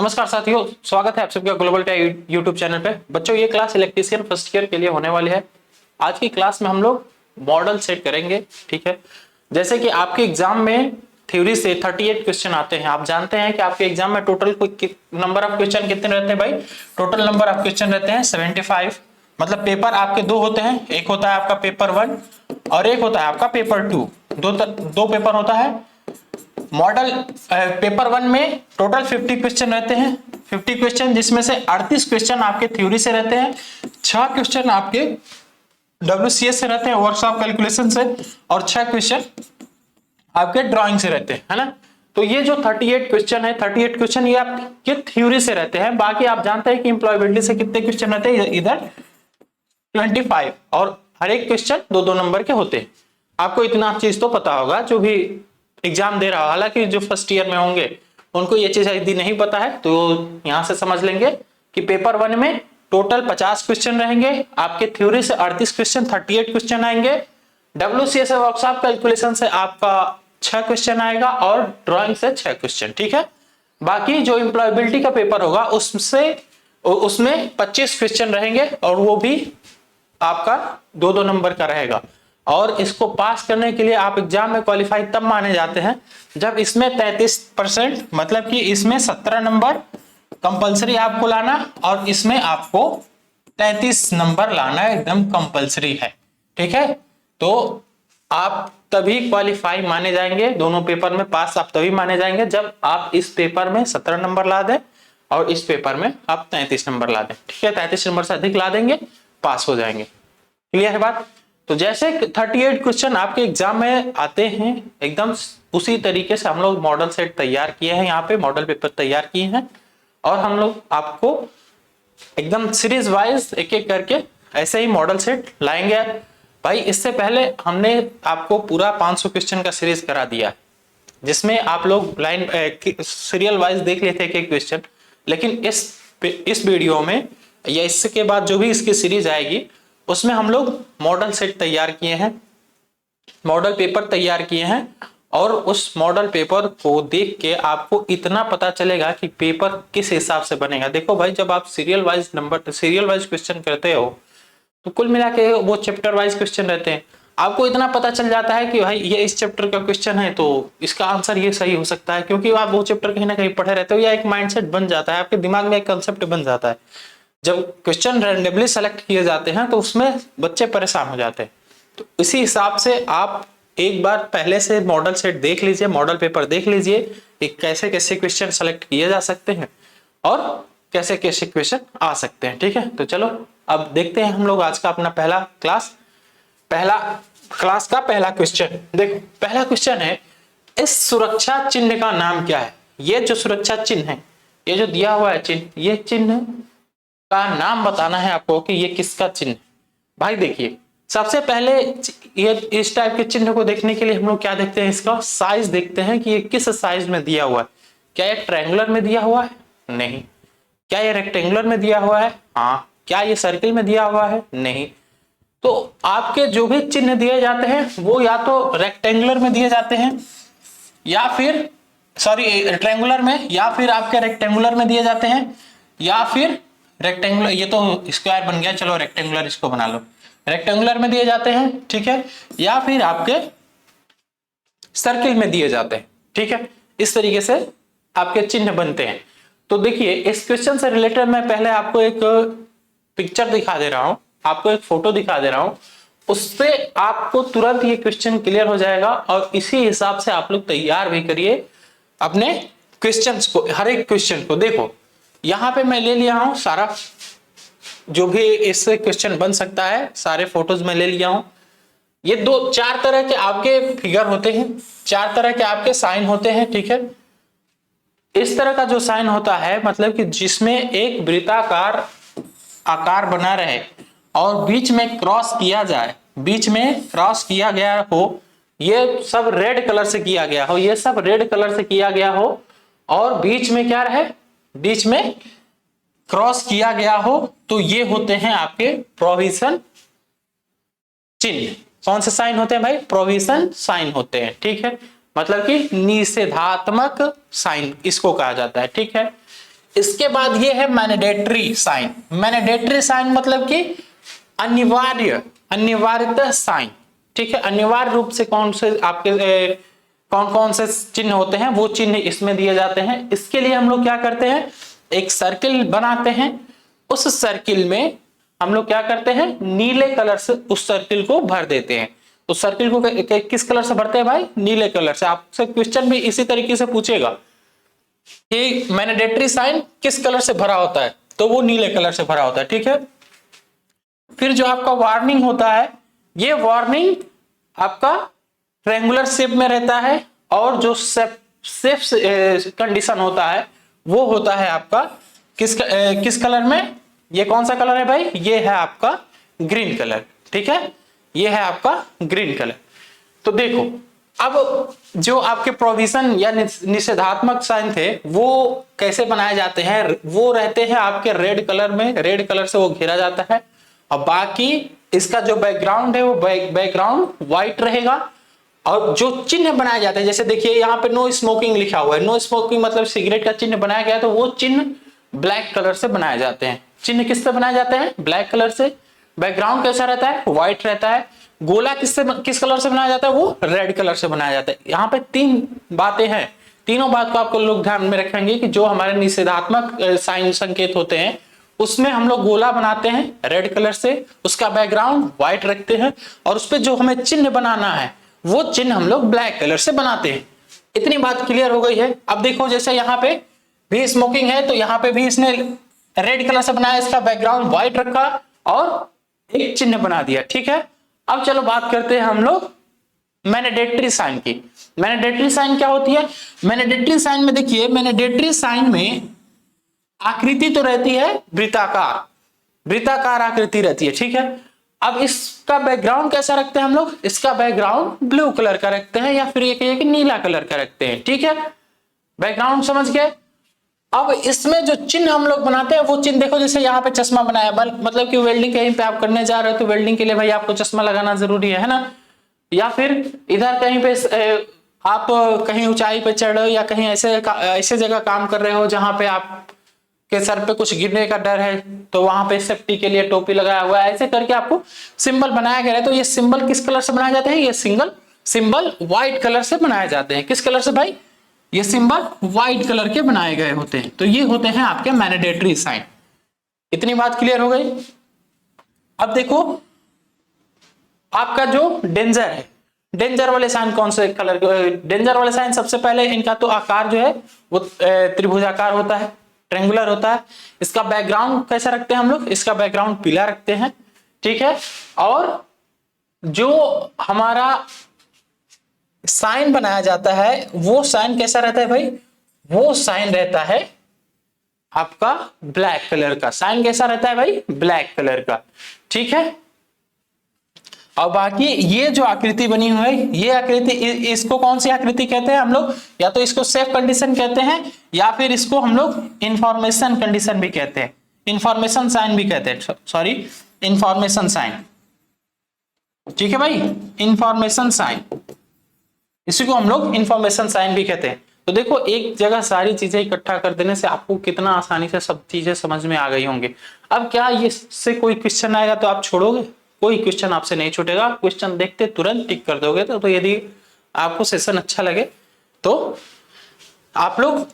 नमस्कार साथियों, स्वागत है आप सबका ग्लोबल टेक यूट्यूब चैनल पे। बच्चों, ये क्लास इलेक्ट्रीशियन फर्स्ट ईयर के लिए होने वाली है। आज की क्लास में हम लोग मॉडल सेट करेंगे। ठीक है, जैसे कि आपके एग्जाम में थ्योरी से 38 क्वेश्चन आते हैं। आप जानते हैं कि आपके एग्जाम में टोटल नंबर ऑफ क्वेश्चन कितने रहते हैं भाई? टोटल नंबर ऑफ क्वेश्चन रहते हैं 75। मतलब पेपर आपके दो होते हैं, एक होता है आपका पेपर 1 और एक होता है आपका पेपर 2। दो पेपर होता है। मॉडल पेपर 1 में टोटल 50 क्वेश्चन रहते हैं। 50 क्वेश्चन जिसमें से 38 क्वेश्चन आपके थ्योरी से रहते हैं, 6 क्वेश्चन आपके WCS से रहते हैं, वर्कशॉप कैलकुलेशन से, और 6 क्वेश्चन आपके ड्राइंग से रहते हैं, है ना। तो ये जो 38 क्वेश्चन है, 38 क्वेश्चन ये आपके थ्योरी से रहते हैं। बाकी आप जानते हैं कि एम्प्लॉयबिलिटी से कितने क्वेश्चन रहते हैं, इधर 25, और हर एक क्वेश्चन 2-2 नंबर के होते हैं। आपको इतना चीज तो पता होगा, जो भी एग्जाम दे रहा हो। हालांकि जो फर्स्ट ईयर में होंगे उनको ये चीज यदि नहीं पता है तो यहां से समझ लेंगे कि पेपर 1 में टोटल 50 क्वेश्चन रहेंगे। आपके थ्योरी से 38 क्वेश्चन, 38 क्वेश्चन आएंगे। WCS वर्कशॉप कैलकुलेशन से आपका 6 क्वेश्चन आएगा और ड्राइंग से 6 क्वेश्चन। ठीक है, बाकी जो एम्प्लॉयबिलिटी का पेपर होगा उसमें 25 क्वेश्चन रहेंगे और वो भी आपका 2-2 नंबर का रहेगा। और इसको पास करने के लिए आप एग्जाम में क्वालिफाई तब माने जाते हैं जब इसमें 33%, मतलब कि इसमें 17 नंबर कंपलसरी आपको लाना और इसमें आपको 33 नंबर लाना एकदम कंपलसरी है। ठीक है, तो आप तभी क्वालिफाई माने जाएंगे, दोनों पेपर में पास आप तभी माने जाएंगे जब आप इस पेपर में 17 नंबर ला दें और इस पेपर में आप 33 नंबर ला दें। ठीक है, 33 नंबर से अधिक ला देंगे, पास हो जाएंगे। क्लियर है बात? तो जैसे 38 क्वेश्चन आपके एग्जाम में आते हैं, एकदम उसी तरीके से हम लोग मॉडल सेट तैयार किए हैं, यहाँ पे मॉडल पेपर तैयार किए हैं और हम लोग आपको एकदम सीरीज वाइज एक एक करके ऐसे ही मॉडल सेट लाएंगे। भाई, इससे पहले हमने आपको पूरा 500 क्वेश्चन का सीरीज करा दिया है, जिसमें आप लोग लाइन सीरियल वाइज देख लेते हैं क्वेश्चन। लेकिन इस वीडियो में या इसके बाद जो भी इसकी सीरीज आएगी उसमें हम लोग मॉडल सेट तैयार किए हैं, मॉडल पेपर तैयार किए हैं, और उस मॉडल पेपर को देख के आपको इतना पता चलेगा कि पेपर किस हिसाब से बनेगा। देखो भाई, जब आप सीरियल वाइज क्वेश्चन करते हो तो कुल मिला के वो चैप्टर वाइज क्वेश्चन रहते हैं। आपको इतना पता चल जाता है कि भाई ये इस चैप्टर का क्वेश्चन है तो इसका आंसर ये सही हो सकता है, क्योंकि आप वो चैप्टर कहीं ना कहीं पढ़े रहते हो, या एक माइंडसेट बन जाता है, आपके दिमाग में एक कंसेप्ट बन जाता है। जब क्वेश्चन रैंडमली सेलेक्ट किए जाते हैं तो उसमें बच्चे परेशान हो जाते हैं। तो इसी हिसाब से आप एक बार पहले से मॉडल सेट देख लीजिए, मॉडल पेपर देख लीजिए कि कैसे कैसे क्वेश्चन सेलेक्ट किए जा सकते हैं और कैसे कैसे क्वेश्चन आ सकते हैं। ठीक है, तो चलो अब देखते हैं हम लोग आज का अपना पहला क्लास का पहला क्वेश्चन। देखो, पहला क्वेश्चन है, इस सुरक्षा चिन्ह का नाम क्या है? ये जो सुरक्षा चिन्ह है, ये जो दिया हुआ है चिन्ह, ये चिन्ह का नाम बताना है आपको कि ये किसका चिन्ह है। भाई देखिए, सबसे पहले ये इस टाइप के चिन्ह को देखने के लिए हम लोग क्या देखते हैं, इसका साइज देखते हैं कि ये किस साइज में दिया हुआ है। क्या ये ट्रायंगुलर में दिया हुआ है? नहीं। क्या ये रेक्टेंगुलर में दिया हुआ है? हाँ। क्या ये सर्किल में दिया हुआ है? नहीं। तो आपके जो भी चिन्ह दिए जाते हैं वो या तो रेक्टेंगुलर में दिए जाते हैं या फिर ट्रायंगुलर में, या फिर आपके रेक्टेंगुलर में दिए जाते हैं, या फिर रेक्टेंगुलर, ये तो स्क्वायर बन गया, चलो रेक्टेंगुलर इसको बना लो, रेक्टेंगुलर में दिए जाते हैं। ठीक है, या फिर आपके सर्किल में दिए जाते हैं। ठीक है, इस तरीके से आपके चिन्ह बनते हैं। तो देखिए, इस क्वेश्चन से रिलेटेड मैं पहले आपको एक पिक्चर दिखा दे रहा हूं, आपको एक फोटो दिखा दे रहा हूं, उससे आपको तुरंत ये क्वेश्चन क्लियर हो जाएगा और इसी हिसाब से आप लोग तैयार भी करिए अपने क्वेश्चंस को, हर एक क्वेश्चन को। देखो, यहां पे मैं ले लिया हूं सारा जो भी इससे क्वेश्चन बन सकता है, सारे फोटोज में ले लिया हूं। ये 4 तरह के आपके फिगर होते हैं, 4 तरह के आपके साइन होते हैं। ठीक है, इस तरह का जो साइन होता है, मतलब कि जिसमें एक वृत्ताकार आकार बना रहे और बीच में क्रॉस किया जाए, बीच में क्रॉस किया गया हो, ये सब रेड कलर से किया गया हो, ये सब रेड कलर से किया गया हो, और बीच में क्या रहे, बीच में क्रॉस किया गया हो, तो ये होते हैं आपके प्रोविजन चिन्ह। कौन से साइन होते हैं भाई? प्रोविजन साइन होते हैं। ठीक है, मतलब कि निषेधात्मक साइन इसको कहा जाता है। ठीक है, इसके बाद ये है मैंडेटरी साइन। मैंडेटरी साइन मतलब कि अनिवार्यता साइन, ठीक है। अनिवार्य रूप से कौन से आपके कौन कौन से चिन्ह होते हैं वो चिन्ह इसमें दिए जाते हैं। इसके लिए हम लोग क्या करते हैं, एक सर्किल बनाते हैं। उस सर्किल में हम लोग क्या करते हैं, नीले कलर से उस सर्किल को भर देते हैं। उस सर्किल को किस कलर से भरते हैं भाई, नीले कलर से। आपसे क्वेश्चन भी इसी तरीके से पूछेगा कि मैंडेटरी साइन किस कलर से भरा होता है, तो वो नीले कलर से भरा होता है, ठीक है। फिर जो आपका वार्निंग होता है, ये वार्निंग आपका ट्रायंगुलर शेप में रहता है, और जो सेफ कंडीशन होता है वो होता है आपका किस कलर में, ये कौन सा कलर है भाई, ये है आपका ग्रीन कलर, ठीक है। ये है आपका ग्रीन कलर। तो देखो अब जो आपके प्रोविजन या निषेधात्मक साइन थे वो कैसे बनाए जाते हैं, वो रहते हैं आपके रेड कलर में, रेड कलर से वो घेरा जाता है, और बाकी इसका जो बैकग्राउंड है वो बैकग्राउंड व्हाइट रहेगा। और जो चिन्ह बनाए जाते हैं, जैसे देखिए यहाँ पे नो स्मोकिंग लिखा हुआ है, नो स्मोकिंग मतलब सिगरेट का चिन्ह बनाया गया है, तो वो चिन्ह ब्लैक कलर से बनाए जाते हैं। चिन्ह किससे बनाए जाते हैं, ब्लैक कलर से। बैकग्राउंड कैसा रहता है, व्हाइट रहता है। गोला किस कलर से बनाया जाता है, वो रेड कलर से बनाया जाता है। यहाँ पे तीन बातें हैं, तीनों बात को आपको लोग ध्यान में रखेंगे कि जो हमारे निषेधात्मक साइन संकेत होते हैं उसमें हम लोग गोला बनाते हैं रेड कलर से, उसका बैकग्राउंड व्हाइट रखते हैं, और उस पर जो हमें चिन्ह बनाना है वो चिन्ह हम लोग ब्लैक कलर से बनाते हैं। इतनी बात क्लियर हो गई है। अब देखो जैसे यहाँ पे भी स्मोकिंग है, तो यहाँ पे भी इसने रेड कलर से बनाया, इसका बैकग्राउंड व्हाइट रखा और एक चिन्ह बना दिया, ठीक है। अब चलो बात करते हैं हम लोग मैंडेटरी साइन की। मैंडेटरी साइन क्या होती है, मैंडेटरी साइन में देखिए, मैंडेटरी साइन में आकृति तो रहती है वृत्ताकार, वृत्ताकार आकृति रहती है, ठीक है। अब इसका बैकग्राउंड कैसा रखते हैं हम लोग, इसका बैकग्राउंड ब्लू कलर का रखते हैं, या फिर ये कहिए कि नीला कलर का रखते हैं, ठीक है। बैकग्राउंड समझ गए। अब इसमें जो चिन्ह हम लोग बनाते हैं वो चिन्ह देखो, जैसे यहाँ पे चश्मा बनाया, मतलब कि वेल्डिंग कहीं पे आप करने जा रहे हो तो वेल्डिंग के लिए भाई आपको चश्मा लगाना जरूरी है ना। या फिर इधर कहीं पे आप कहीं ऊंचाई पे चढ़ रहे हो, या कहीं ऐसे जगह काम कर रहे हो जहां पे आप के सर पे कुछ गिरने का डर है, तो वहां पे सेफ्टी के लिए टोपी लगाया हुआ है, ऐसे करके आपको सिंबल बनाया गया है। तो ये सिंबल किस कलर से बनाए जाते हैं, ये सिंबल व्हाइट कलर से बनाए जाते हैं। किस कलर से भाई, ये सिंबल व्हाइट कलर के बनाए गए होते हैं। तो ये होते हैं आपके मैंडेटरी साइन। इतनी बात क्लियर हो गई। अब देखो आपका जो डेंजर है, डेंजर वाले साइन कौन से कलर के, डेंजर वाले साइन सबसे पहले इनका तो आकार जो है वो त्रिभुजाकार होता है, ट्रायंगुलर होता है। इसका बैकग्राउंड कैसा रखते हैं हम लोग, इसका बैकग्राउंड पीला रखते हैं, ठीक है। और जो हमारा साइन बनाया जाता है वो साइन कैसा रहता है भाई, वो साइन रहता है आपका ब्लैक कलर का। साइन कैसा रहता है भाई, ब्लैक कलर का, ठीक है। और बाकी ये जो आकृति बनी हुई है, ये आकृति, इसको कौन सी आकृति कहते हैं हम लोग, या तो इसको सेफ कंडीशन कहते हैं, या फिर इसको हम लोग इंफॉर्मेशन कंडीशन भी कहते हैं, इंफॉर्मेशन साइन भी कहते हैं, सॉरी इंफॉर्मेशन साइन, ठीक है भाई, इंफॉर्मेशन साइन, इसी को हम लोग इंफॉर्मेशन साइन भी कहते हैं। तो देखो एक जगह सारी चीजें इकट्ठा कर देने से आपको कितना आसानी से सब चीजें समझ में आ गई होंगी। अब क्या ये से कोई क्वेश्चन आएगा तो आप छोड़ोगे, कोई क्वेश्चन आपसे नहीं छूटेगा, क्वेश्चन देखते तुरंत टिक कर दोगे। तो यदि आपको सेशन अच्छा लगे तो आप लोग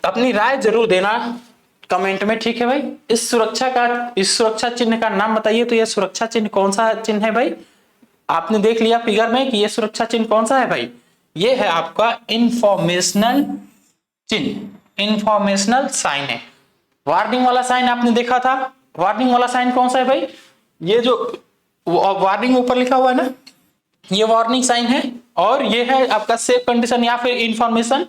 अपनी राय जरूर देना कमेंट में, ठीक है भाई। इस सुरक्षा चिन्ह का नाम बताइए। तो यह सुरक्षा चिन्ह कौन सा चिन्ह है भाई, आपने देख लिया फिगर में कि यह सुरक्षा चिन्ह कौन सा है भाई, ये है आपका इंफॉर्मेशनल चिन्ह, इंफॉर्मेशनल साइन है। वार्निंग वाला साइन आपने देखा था, वार्निंग वाला साइन कौन सा है भाई, ये जो वार्निंग ऊपर लिखा हुआ है ना, ये वार्निंग साइन है। और ये है आपका सेफ कंडीशन या फिर इंफॉर्मेशन,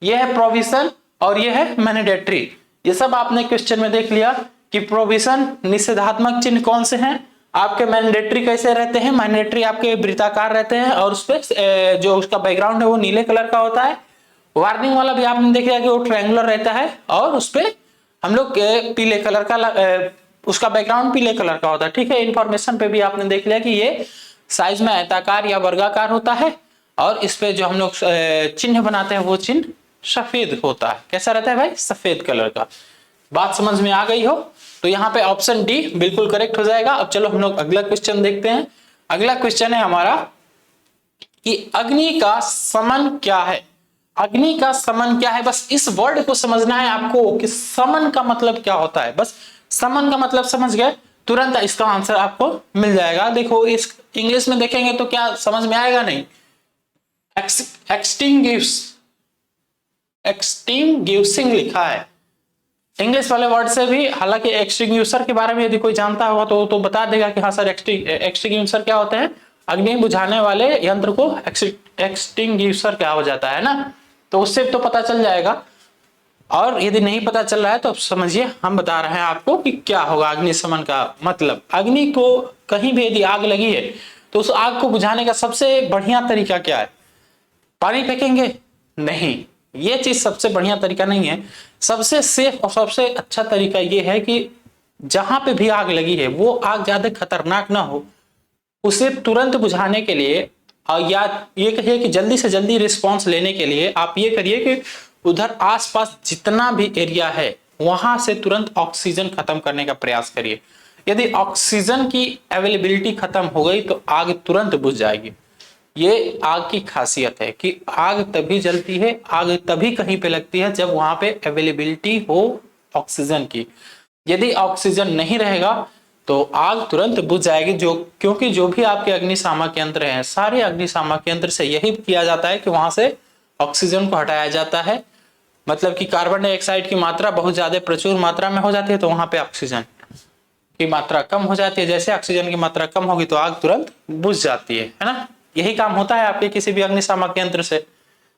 ये है प्रोविजन, और ये है मैंडेटरी। ये सब आपने क्वेश्चन में देख लिया कि प्रोविजन निषेधात्मक चिन्ह कौन से हैं, आपके मैंडेटरी कैसे रहते हैं, मैंडेटरी आपके वृत्ताकार रहते हैं, और उसपे जो उसका बैकग्राउंड है वो नीले कलर का होता है। वार्निंग वाला भी आपने देख लिया कि वो ट्रायंगुलर रहता है, और उसपे हम लोग पीले कलर का उसका बैकग्राउंड पीले कलर का होता है, ठीक है। इंफॉर्मेशन पे भी आपने देख लिया कि ये साइज में आयताकार या वर्गाकार होता है, और इस पे जो हम लोग चिन्ह बनाते हैं वो चिन्ह सफेद होता है। कैसा रहता है भाई, सफेद कलर का। बात समझ में आ गई हो तो यहाँ पे ऑप्शन डी बिल्कुल करेक्ट हो जाएगा। अब चलो हम लोग अगला क्वेश्चन देखते हैं। अगला क्वेश्चन है हमारा कि अग्नि का समन क्या है। अग्नि का समन क्या है, बस इस वर्ड को समझना है आपको कि समन का मतलब क्या होता है। बस समन का मतलब समझ गए, तुरंत इसका आंसर आपको मिल जाएगा। देखो इस इंग्लिश में देखेंगे तो क्या समझ में आएगा, नहीं। एक्सटिंग्विशिंग लिखा है इंग्लिश वाले वर्ड से भी। हालांकि एक्सटिंग्विशर के बारे में यदि कोई जानता होगा तो बता देगा कि हाँ सर एक्सटिंग्विशर क्या होते हैं। अग्नि बुझाने वाले यंत्र को एक्सटिंग्विशर क्या हो जाता है ना, तो उससे तो पता चल जाएगा। और यदि नहीं पता चल रहा है तो समझिए हम बता रहे हैं आपको कि क्या होगा अग्निशमन का मतलब। अग्नि को कहीं भी यदि आग लगी है तो उस आग को बुझाने का सबसे बढ़िया तरीका क्या है, पानी फेंकेंगे? नहीं, ये चीज सबसे बढ़िया तरीका नहीं है। सबसे सेफ और सबसे अच्छा तरीका ये है कि जहां पे भी आग लगी है वो आग ज्यादा खतरनाक ना हो, उसे तुरंत बुझाने के लिए या ये कहिए कि जल्दी से जल्दी रिस्पॉन्स लेने के लिए आप ये करिए कि उधर आसपास जितना भी एरिया है वहां से तुरंत ऑक्सीजन खत्म करने का प्रयास करिए। यदि ऑक्सीजन की अवेलेबिलिटी खत्म हो गई तो आग तुरंत बुझ जाएगी। ये आग की खासियत है कि आग तभी जलती है, आग तभी कहीं पे लगती है जब वहां पे अवेलेबिलिटी हो ऑक्सीजन की। यदि ऑक्सीजन नहीं रहेगा तो आग तुरंत बुझ जाएगी। क्योंकि जो भी आपके अग्निशामक यंत्र हैं, सारे अग्निशामक यंत्र से यही किया जाता है कि वहां से ऑक्सीजन को हटाया जाता है। मतलब कि कार्बन डाइऑक्साइड की मात्रा बहुत ज्यादा प्रचुर मात्रा में हो जाती है तो वहां पे ऑक्सीजन की मात्रा कम हो जाती है। जैसे ऑक्सीजन की मात्रा कम होगी तो आग तुरंत बुझ जाती है ना। यही काम होता है आपके किसी भी अग्निशामक यंत्र से।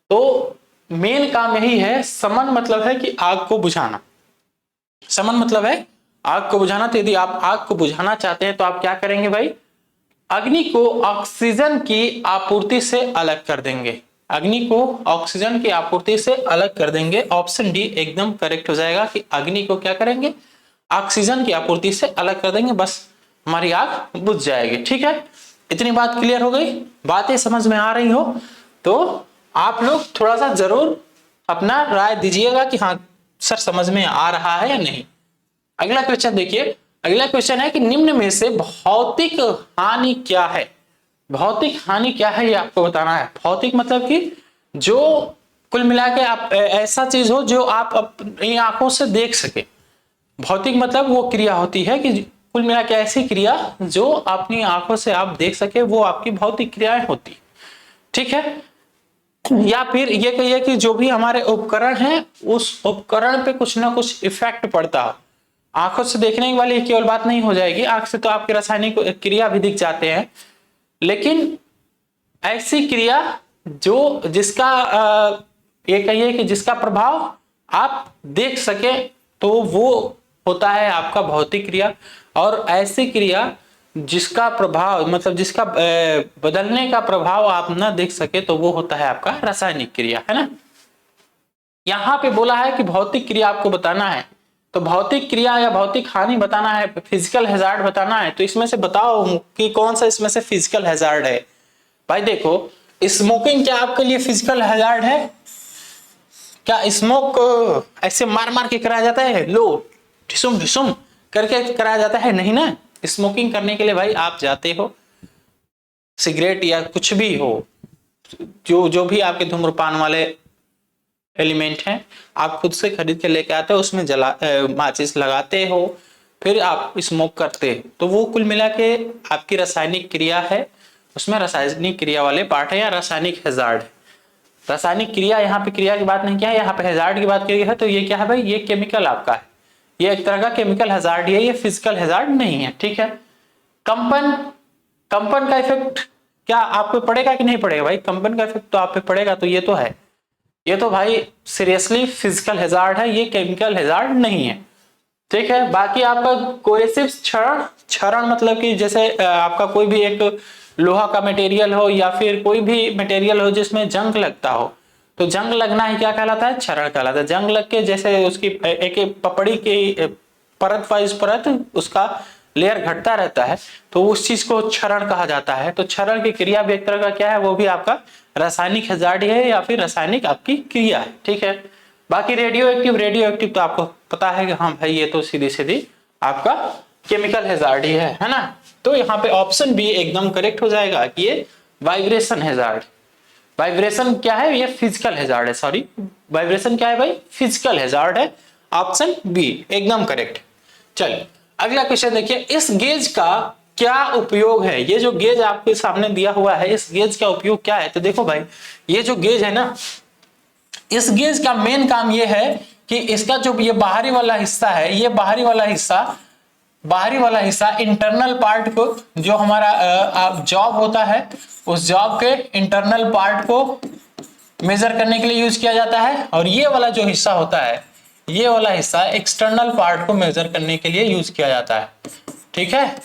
तो मेन काम यही है। समन मतलब है कि आग को बुझाना। समन मतलब है आग को बुझाना। तो यदि आप आग को बुझाना चाहते हैं तो आप क्या करेंगे भाई, अग्नि को ऑक्सीजन की आपूर्ति से अलग कर देंगे। अग्नि को ऑक्सीजन की आपूर्ति से अलग कर देंगे। ऑप्शन डी एकदम करेक्ट हो जाएगा कि अग्नि को क्या करेंगे, ऑक्सीजन की आपूर्ति से अलग कर देंगे, बस हमारी आग बुझ जाएगी। ठीक है, इतनी बात क्लियर हो गई। बातें समझ में आ रही हो तो आप लोग थोड़ा सा जरूर अपना राय दीजिएगा कि हाँ सर समझ में आ रहा है या नहीं। अगला क्वेश्चन देखिए। अगला क्वेश्चन है कि निम्न में से भौतिक हानि क्या है। भौतिक हानि क्या है ये आपको बताना है। भौतिक मतलब कि जो कुल मिला के आप ऐसा चीज हो जो आप अपनी आंखों से देख सके। भौतिक मतलब वो क्रिया होती है कि कुल मिला के ऐसी क्रिया जो अपनी आंखों से आप देख सके, वो आपकी भौतिक क्रियाएं होती। ठीक है, या फिर ये कहिए कि जो भी हमारे उपकरण हैं उस उपकरण पे कुछ ना कुछ इफेक्ट पड़ता हो। आंखों से देखने वाली केवल बात नहीं हो जाएगी, आंख से तो आपके रासायनिक क्रिया भी दिख जाते हैं, लेकिन ऐसी क्रिया जो जिसका ये कहिए कि जिसका प्रभाव आप देख सके तो वो होता है आपका भौतिक क्रिया। और ऐसी क्रिया जिसका प्रभाव मतलब जिसका बदलने का प्रभाव आप ना देख सके तो वो होता है आपका रासायनिक क्रिया, है ना। यहां पे बोला है कि भौतिक क्रिया आपको बताना है, तो भौतिक क्रिया या भौतिक हानि बताना है, फिजिकल हैजार्ड बताना है। तो इसमें से बताओ कि कौन सा इसमें से फिजिकल हैजार्ड है। भाई देखो, स्मोकिंग क्या आपके लिए फिजिकल हैजार्ड है? क्या स्मोक ऐसे मार मार के कराया जाता है, लो ढिसुम ढिसुम करके कराया जाता है? नहीं ना। स्मोकिंग करने के लिए भाई आप जाते हो, सिगरेट या कुछ भी हो, जो भी आपके धूम्रपान वाले एलिमेंट हैं, आप खुद से खरीद के लेके आते हो, उसमें माचिस लगाते हो, फिर आप स्मोक करते हो। तो वो कुल मिला के आपकी रासायनिक क्रिया है, उसमें रासायनिक क्रिया वाले पार्ट है या रासायनिक हैजार्ड है। रासायनिक क्रिया, यहाँ पे क्रिया की बात नहीं किया है, यहाँ पे हैजार्ड की बात की है। तो ये क्या है भाई, ये केमिकल आपका है, ये एक तरह का केमिकल हैजार्ड है, ये फिजिकल हैजार्ड नहीं है। ठीक है, कंपन, कंपन का इफेक्ट क्या आप पे पड़ेगा कि नहीं पड़ेगा? भाई कंपन का इफेक्ट तो आप पे पड़ेगा, तो ये तो है, ये तो भाई सीरियसली फिजिकल हैजार्ड है, ये केमिकल हैजार्ड नहीं है। ठीक है, बाकी आपका कोएसिव क्षरण, क्षरण मतलब कि जैसे आपका कोई भी एक लोहा का मटेरियल हो या फिर कोई भी मटेरियल हो जिसमें जंग लगता हो, तो जंग लगना ही क्या कहलाता है? क्षरण कहलाता है। जंग लग के जैसे उसकी एक पपड़ी की परत वाइज परत उसका लेयर घटता रहता है, तो उस चीज को क्षरण कहा जाता है। तो क्षरण की क्रिया भी एक तरह का क्या है, वो भी आपका रासायनिक हैजार्ड है या फिर रासायनिक आपकी क्रिया है। ठीक है, बाकी रेडियो एक्टिव तो आपको पता है कि हाँ भाई ये तो सीधी सीधी आपका केमिकल हैजार्ड ही है ना। तो यहाँ पे ऑप्शन बी एकदम करेक्ट हो जाएगा कि ये वाइब्रेशन हैजार्ड। वाइब्रेशन क्या है, ये फिजिकल हैजार्ड है, सॉरी वाइब्रेशन क्या है भाई, फिजिकल हैजार्ड है। ऑप्शन बी एकदम करेक्ट। चलिए अगला क्वेश्चन देखिए, इस गेज का क्या उपयोग है। ये जो गेज आपके सामने दिया हुआ है, इस गेज का उपयोग क्या है। तो देखो भाई ये जो गेज है ना, इस गेज का मेन काम ये है कि इसका जो ये बाहरी वाला हिस्सा है, ये बाहरी वाला हिस्सा इंटरनल पार्ट को, जो हमारा जॉब होता है, उस जॉब के इंटरनल पार्ट को मेजर करने के लिए यूज किया जाता है। और ये वाला जो हिस्सा होता है, ये वाला हिस्सा एक्सटर्नल पार्ट को मेजर करने के लिए यूज किया जाता है। ठीक है,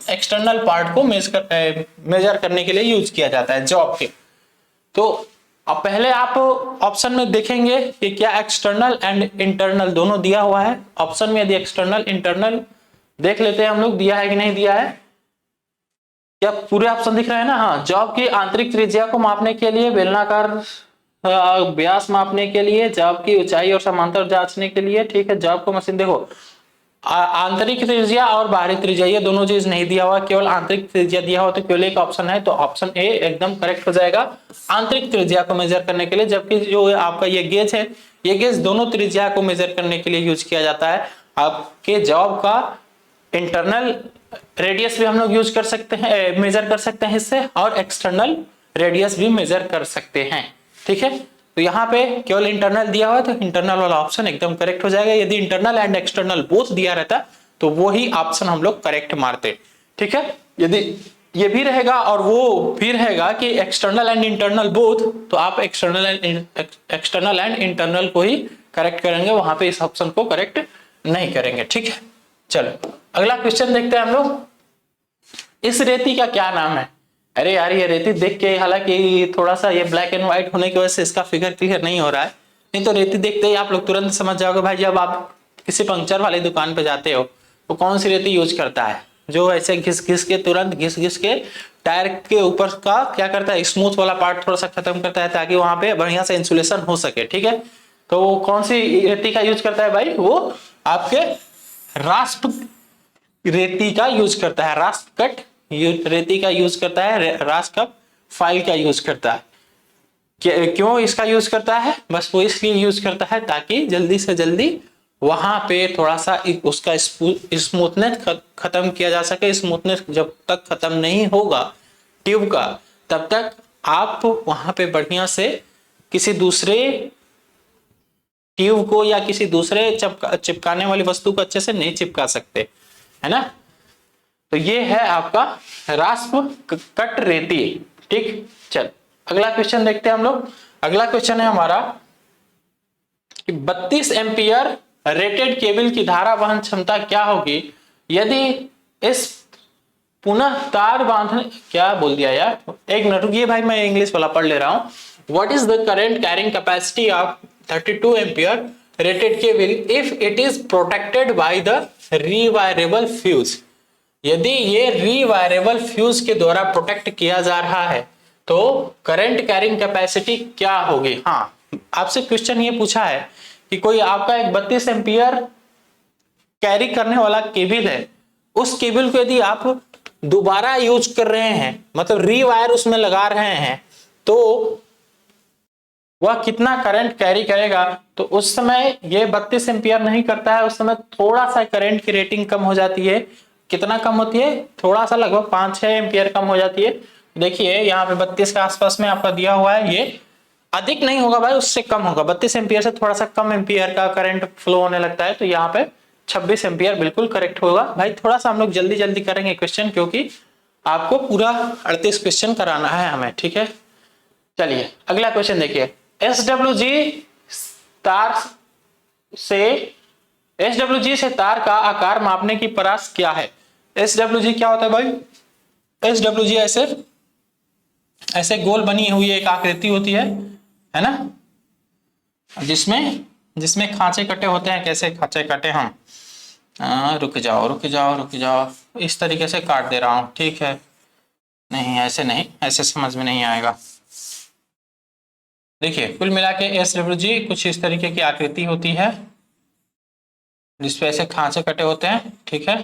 एक्सटर्नल पार्ट को मेजर करने के लिए यूज किया जाता है जॉब के। तो अब पहले आप ऑप्शन में देखेंगे कि क्या एक्सटर्नल एंड इंटरनल दोनों दिया हुआ है। ऑप्शन में यदि एक्सटर्नल इंटरनल देख लेते हैं हम लोग, दिया है कि नहीं दिया है, क्या पूरे ऑप्शन दिख रहे हैं ना। हाँ, जॉब की आंतरिक त्रिज्या को मापने के लिए, बेलनाकार व्यास मापने के लिए, जॉब की ऊंचाई और समांतर जांचने के लिए। ठीक है, जॉब को मशीन, देखो आंतरिक त्रिज्या और बाहरी त्रिज्या ये दोनों चीज नहीं दिया हुआ, केवल आंतरिक त्रिज्या दिया हुआ, तो केवल एक ऑप्शन है, तो ऑप्शन ए एकदम करेक्ट हो जाएगा, आंतरिक त्रिज्या को मेजर करने के लिए। जबकि जो आपका ये गेज है, ये गेज दोनों त्रिज्या को मेजर करने के लिए यूज किया जाता है। आपके जॉब का इंटरनल रेडियस भी हम लोग यूज कर सकते हैं, मेजर कर सकते हैं इससे, और एक्सटर्नल रेडियस भी मेजर कर सकते हैं। ठीक है, तो यहाँ पे केवल इंटरनल दिया हुआ है, तो इंटरनल वाला ऑप्शन एकदम करेक्ट हो जाएगा। यदि इंटरनल एंड एक्सटर्नल बोथ दिया रहता तो वो ही ऑप्शन हम लोग करेक्ट मारते। ठीक है, यदि ये भी रहेगा और वो भी रहेगा कि एक्सटर्नल एंड इंटरनल बोथ, तो आप एक्सटर्नल एंड इंटरनल को ही करेक्ट करेंगे, वहां पे इस ऑप्शन को करेक्ट नहीं करेंगे। ठीक है, चलो अगला क्वेश्चन देखते हैं हम लोग, इस रेती का क्या नाम है। अरे यार ये रेती देख के, हालांकि थोड़ा सा ये ब्लैक एंड व्हाइट होने की वजह से इसका फिगर क्लियर नहीं हो रहा है, नहीं तो रेती देखते ही आप लोग तुरंत समझ जाओगे भाई। जब आप किसी पंक्चर वाली दुकान पे जाते हो तो कौन सी रेती यूज करता है, जो ऐसे घिस घिस के, तुरंत घिस घिस के टायर के ऊपर का क्या करता है, स्मूथ वाला पार्ट थोड़ा सा खत्म करता है, ताकि वहां पे बढ़िया से इंसुलेशन हो सके। ठीक है, तो वो कौन सी रेती का यूज करता है भाई, वो आपके रास्प रेती का यूज करता है, रास्प कट रेती का यूज करता है, रास्प कप फाइल का यूज करता है। क्यों इसका यूज करता है, बस वो इसलिए यूज करता है ताकि जल्दी से जल्दी वहां पे थोड़ा सा उसका स्मूथनेस खत्म किया जा सके। स्मूथनेस जब तक खत्म नहीं होगा ट्यूब का, तब तक आप वहां पे बढ़िया से किसी दूसरे ट्यूब को या किसी दूसरे चिपकाने वाली वस्तु को अच्छे से नहीं चिपका सकते, है ना। तो ये है आपका रास्प कट रेती। ठीक, चल अगला क्वेश्चन देखते हैं हम लोग। अगला क्वेश्चन है हमारा कि 32 एम्पियर रेटेड केबल की धारा वहन क्षमता क्या होगी यदि इस पुनः तार बांधने, क्या बोल दिया यार, एक मिनट रुकिए भाई, मैं इंग्लिश वाला पढ़ ले रहा हूं। What is the current carrying capacity of 32 ampere rated cable if it is protected by the rewirable fuse. यदि ये रीवायरेबल फ्यूज के द्वारा प्रोटेक्ट किया जा रहा है तो करंट कैरिंग कैपेसिटी क्या होगी। हाँ, आपसे क्वेश्चन ये पूछा है कि कोई आपका एक 32 एम्पियर कैरी करने वाला केबल है, उस केबल को यदि आप दोबारा यूज कर रहे हैं, मतलब रीवायर उसमें लगा रहे हैं, तो वह कितना करंट कैरी करेगा। तो उस समय ये 32 एम्पियर नहीं करता है, उस समय थोड़ा सा करंट की रेटिंग कम हो जाती है। कितना कम होती है, थोड़ा सा, लगभग 5-6 एम्पियर कम हो जाती है। देखिए यहाँ पे 32 के आसपास में आपका दिया हुआ है, ये अधिक नहीं होगा भाई, उससे कम होगा। 32 एम्पियर से थोड़ा सा कम एम्पियर का करंट फ्लो होने लगता है, तो यहाँ पे 26 एम्पियर बिल्कुल करेक्ट होगा। भाई थोड़ा सा हम लोग जल्दी जल्दी करेंगे क्वेश्चन, क्योंकि आपको पूरा 38 क्वेश्चन कराना है हमें। ठीक है, चलिए अगला क्वेश्चन देखिए, एसडब्ल्यूजी से तार का आकार मापने की परास क्या है। एसडब्ल्यूजी क्या होता है भाई, एसडब्ल्यूजी ऐसे गोल बनी हुई एक आकृति होती है ना, जिसमें खांचे कटे होते हैं। कैसे खांचे कटे, हम रुक जाओ, इस तरीके से काट दे रहा हूं। ठीक है, नहीं ऐसे नहीं, ऐसे समझ में नहीं आएगा। देखिए कुल मिला के एसडब्ल्यूजी कुछ इस तरीके की आकृति होती है जिसपे ऐसे खांचे कटे होते हैं, ठीक है।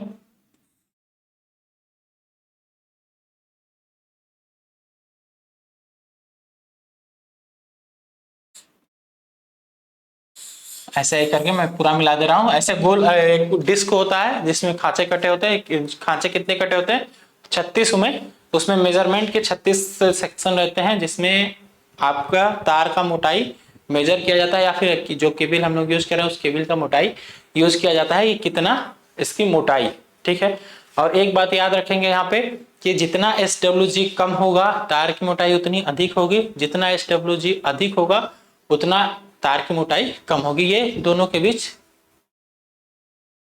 ऐसे ही करके मैं पूरा मिला दे रहा हूँ। ऐसे गोल एक डिस्क होता है जिसमें खांचे कटे होते हैं। खांचे कितने कटे होते हैं? 36 में। उसमें मेजरमेंट के 36 सेक्शन रहते हैं जिसमें आपका तार का मोटाई मेजर किया जाता है, या फिर जो केबल हम लोग यूज कर रहे हैं उस केबल का मोटाई यूज किया जाता है कि कितना इसकी मोटाई, ठीक है। और एक बात याद रखेंगे यहाँ पे कि जितना SWG कम होगा तार की मोटाई उतनी अधिक होगी, जितना SWG अधिक होगा उतना तार की मोटाई कम होगी। ये दोनों के बीच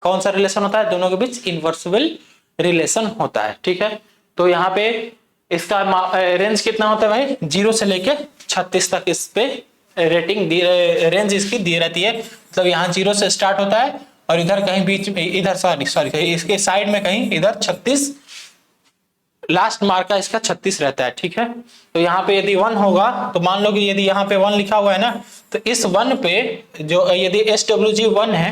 कौन सा रिलेशन होता है? दोनों के बीच इनवर्सिबल रिलेशन होता है, ठीक है। तो यहाँ पे इसका रेंज कितना होता है भाई? 0 से लेके 36 तक इस पे रेटिंग रेंज इसकी दी रहती है। मतलब यहाँ 0 से स्टार्ट होता है और इधर कहीं बीच में, इधर सॉरी इसके साइड में कहीं इधर 36, लास्ट मार्क का इसका 36 रहता है, ठीक है। तो यहाँ पे यदि 1 होगा तो मान लो कि यदि यहाँ पे 1 लिखा हुआ है ना, तो इस 1 पे जो यदि SWG 1 है,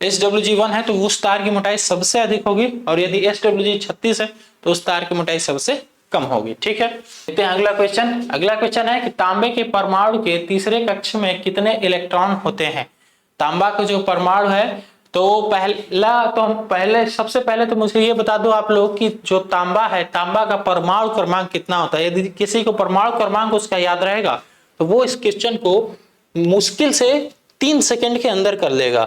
SWG 1 है तो उस तार की मोटाई सबसे अधिक होगी, और यदि SWG 36 है तो उस तार की मोटाई सबसे कम होगी, ठीक है। देखते हैं अगला क्वेश्चन। अगला क्वेश्चन है कि तांबे के परमाणु के तीसरे कक्ष में कितने इलेक्ट्रॉन होते हैं? तांबा का जो परमाणु है तो सबसे पहले तो मुझे ये बता दो आप लोग कि जो तांबा है, तांबा का परमाणु क्रमांक कितना होता है? यदि किसी को परमाणु क्रमांक उसका याद रहेगा तो वो इस क्वेश्चन को मुश्किल से 3 सेकंड के अंदर कर लेगा।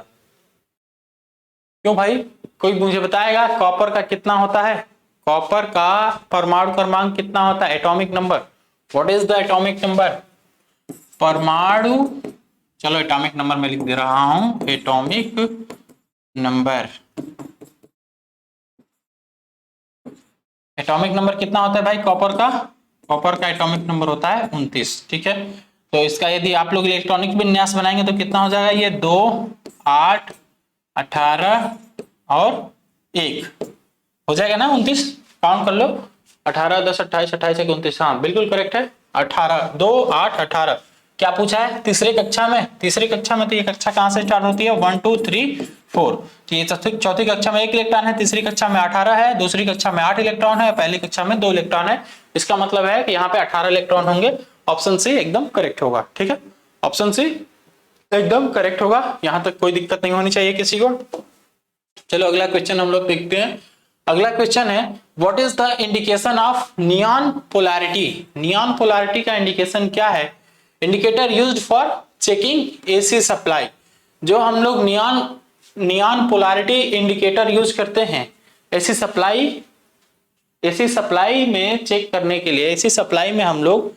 क्यों भाई? कोई मुझे बताएगा कॉपर का कितना होता है? कॉपर का परमाणु क्रमांक कितना होता है? Atomic number. What is the atomic number? परमाणु, चलो एटॉमिक नंबर में लिख दे रहा हूं, एटॉमिक नंबर। एटॉमिक नंबर कितना होता है भाई कॉपर का? कॉपर का एटॉमिक नंबर होता है 29, ठीक है। तो इसका यदि आप लोग इलेक्ट्रॉनिक विन्यास बनाएंगे तो कितना हो जाएगा? ये 2, 8, 18 और 1 हो जाएगा ना 29। काउंट कर लो, 18, 10, 28, 28, 29। हाँ बिल्कुल करेक्ट है। 18, 2, 8, 18। क्या पूछा है? तीसरे कक्षा में। तीसरी कक्षा में तो ये कक्षा कहाँ से स्टार्ट होती है? 1, 2, 3, 4। तो ये चौथी कक्षा में 1 इलेक्ट्रॉन है, तीसरी कक्षा में 18 है, दूसरी कक्षा में 8 इलेक्ट्रॉन है, पहली कक्षा में 2 इलेक्ट्रॉन है। इसका मतलब है कि यहाँ पे 18 इलेक्ट्रॉन होंगे। ऑप्शन सी एकदम करेक्ट होगा, ठीक है। ऑप्शन सी एकदम करेक्ट होगा, यहाँ तक कोई दिक्कत नहीं होनी चाहिए किसी को। चलो अगला क्वेश्चन हम लोग देखते हैं। अगला क्वेश्चन है what is the indication of neon polarity? Neon polarity का इंडिकेशन क्या है? Indicator used for checking AC supply. जो हम लोग नियॉन पोलैरिटी इंडिकेटर यूज करते हैं एसी सप्लाई में चेक करने के लिए, एसी सप्लाई में हम लोग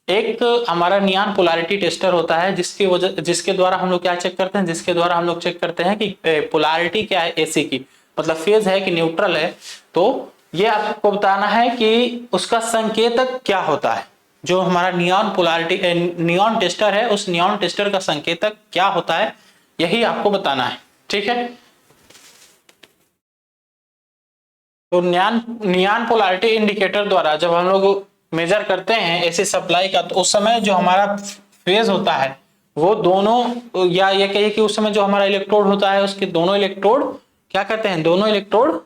एक हमारा नियॉन पोलैरिटी टेस्टर होता है जिसके द्वारा हम लोग क्या चेक करते हैं? जिसके द्वारा हम लोग चेक करते हैं कि पोलैरिटी क्या है एसी की, मतलब फेज है कि न्यूट्रल है। तो ये आपको बताना है कि उसका संकेतक क्या होता है। जो हमारा नियॉन टेस्टर है उस नियॉन टेस्टर का संकेतक क्या होता है, यही आपको बताना है, ठीक है। तो नियॉन पोलैरिटी इंडिकेटर द्वारा जब हम लोग मेजर करते हैं एसी सप्लाई का, तो उस समय जो हमारा फेज होता है वो दोनों, या ये कहिए कि उस समय जो हमारा इलेक्ट्रोड होता है उसके दोनों इलेक्ट्रोड क्या करते हैं? दोनों इलेक्ट्रोड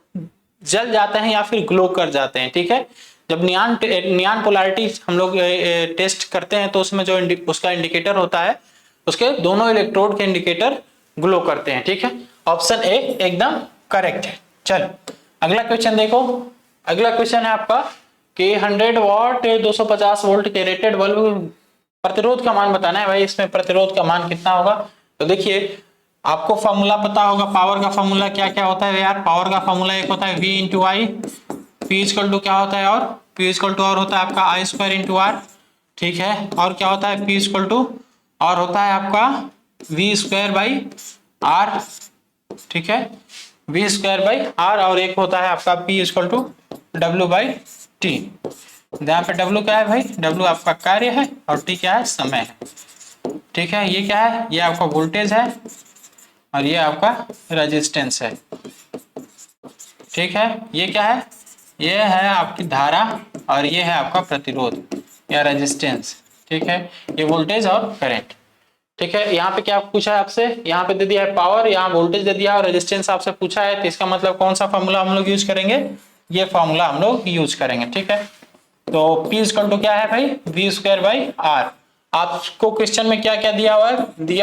जल जाते हैं या फिर ग्लो कर जाते हैं, ठीक है। जब नियॉन पोलैरिटी हम लोग टेस्ट करते हैं तो उसमें जो उसका इंडिकेटर होता है उसके दोनों इलेक्ट्रोड के इंडिकेटर ग्लो करते हैं, ठीक है। ऑप्शन ए एकदम करेक्ट है। चल अगला क्वेश्चन देखो। अगला क्वेश्चन है आपका कि 100 वॉट 250 वोल्ट के रेटेड बल्ब प्रतिरोध का मान बताना है। भाई इसमें प्रतिरोध का मान कितना होगा? तो देखिए आपको फॉर्मूला पता होगा, पावर का फॉर्मूला क्या क्या होता है यार? पावर का फॉर्मूला एक होता है V into I, P equal to क्या होता है? और P इक्वल टू और होता है आपका आई स्क्वायर इंटू आर, ठीक है। और क्या होता है? P इक्वल टू और होता है आपका V स्क्वायर बाई आर, ठीक है। V स्क्वायर बाई आर, और एक होता है आपका P equal to W by T. यहाँ पे W क्या है भाई? W आपका कार्य है और T क्या है? समय है, ठीक है। ये क्या है? ये आपका वोल्टेज है और ये आपका रेजिस्टेंस है, ठीक है। ये क्या है? ये है आपकी धारा और ये है आपका प्रतिरोध या रेजिस्टेंस, ठीक है, ये वोल्टेज और करंट। ठीक है, यहाँ पे क्या पूछा है आपसे, यहाँ पे दे दिया है पावर, यहाँ वोल्टेज दे दिया और रेजिस्टेंस आपसे पूछा है, तो इसका मतलब कौन सा फॉर्मूला हम लोग यूज करेंगे, ये फॉर्मूला हम लोग यूज करेंगे। ठीक है, तो P इक्वल टू क्या है भाई, V स्क्वायर बाई R। आपको क्वेश्चन में क्या क्या दिया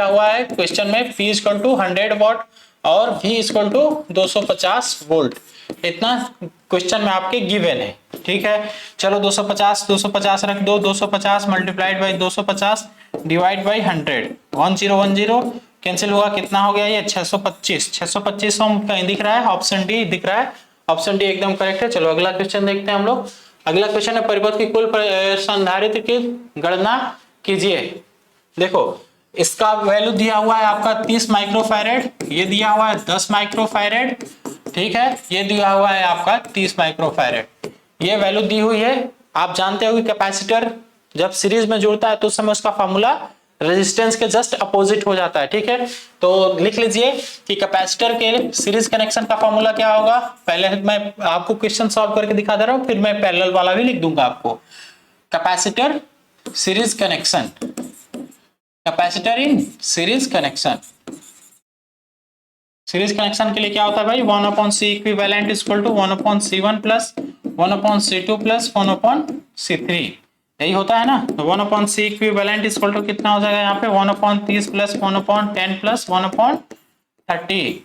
हुआ है क्वेश्चन में P इक्वल टू 100 वॉट और V इक्वल टू 250 वोल्ट, इतना क्वेश्चन में आपके गिवन है। ठीक है, चलो 250 रख दो, 250 multiplied by 250 divide by 100, 1010 cancel होगा, कितना हो गया ये 625 कहीं दिख रहा है, ऑप्शन डी दिख रहा है, ऑप्शन डी एकदम करेक्ट है। चलो अगला क्वेश्चन देखते हैं हम लोग। अगला क्वेश्चन है परिपथ की कुल संधारित्र की गणना कीजिए। देखो इसका वैल्यू दिया हुआ है आपका 30 माइक्रोफैरेड, ये दिया हुआ है 10 माइक्रोफैरेड, ठीक है, ये दिया हुआ है आपका 30 माइक्रोफैरेड, ये वैल्यू दी हुई है। आप जानते हो कि कैपेसिटर जब सीरीज में जुड़ता है तो उस समय उसका फॉर्मूला रेजिस्टेंस के जस्ट अपोजिट हो जाता है। ठीक है, तो लिख लीजिए कि कैपेसिटर के सीरीज कनेक्शन का फॉर्मूला क्या होगा। पहले मैं आपको क्वेश्चन सॉल्व करके दिखा दे रहा हूं, फिर मैं पैरेलल वाला भी लिख दूंगा आपको। Capacitor series connection, capacitor in series connection, series connection के लिए क्या होता है भाई, 1/C equivalent equal to 1/C1 plus 1/C2 plus 1/C3, यही होता है ना। तो 1/C इक्विवेलेंट इक्वल टू कितना हो जाएगा यहाँ पे 1/30 प्लस 1/10 प्लस 1/30।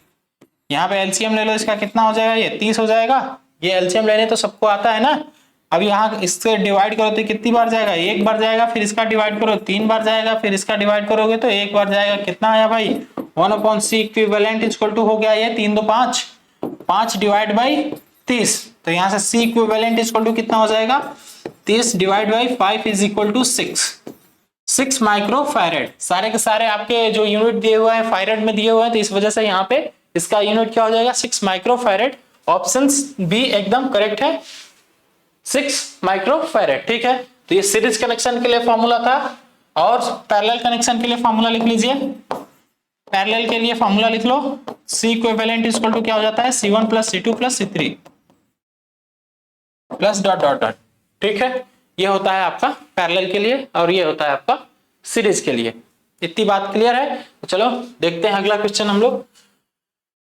यहाँ पे एलसीएम ले लो, इसका कितना हो जाएगा, ये 30 हो जाएगा। ये एलसीएम लेने तो सबको आता है ना। अब यहाँ इससे डिवाइड करो तो कितनी बार जाएगा, एक बार जाएगा, फिर इसका डिवाइड करो 3 बार जाएगा, फिर इसका डिवाइड करोगे तो एक बार जाएगा। कितना आया भाई 1/C इक्विवेलेंट इक्वल टू हो गया ये 3 2 5, 5 डिवाइड बाई 30, तो यहाँ से C इक्विवेलेंट इक्वल टू कितना हो जाएगा 30 divide by 5 is equal to 6 microfarad. सारे के सारे आपके जो यूनिट दिए हुए हैं फैरेड में दिए हुए हैं, तो इस वजह से यहाँ पे इसका यूनिट क्या हो जाएगा 6 माइक्रोफैरेड। ऑप्शन बी एकदम करेक्ट है, 6 माइक्रोफैरेड। ठीक है, तो ये सीरीज कनेक्शन के लिए फॉर्मूला था। और पैरेलल कनेक्शन के लिए फॉर्मूला लिख लीजिए। पैरेलल के लिए फॉर्मूला लिख लो, C इक्विवेलेंट इक्वल टू क्या हो जाता है C1 plus C2 plus C3 plus dot dot dot. ठीक है, ये होता है आपका पैरेलल के लिए और ये होता है आपका सीरीज के लिए। इतनी बात क्लियर है। तो चलो देखते हैं अगला क्वेश्चन हम लोग।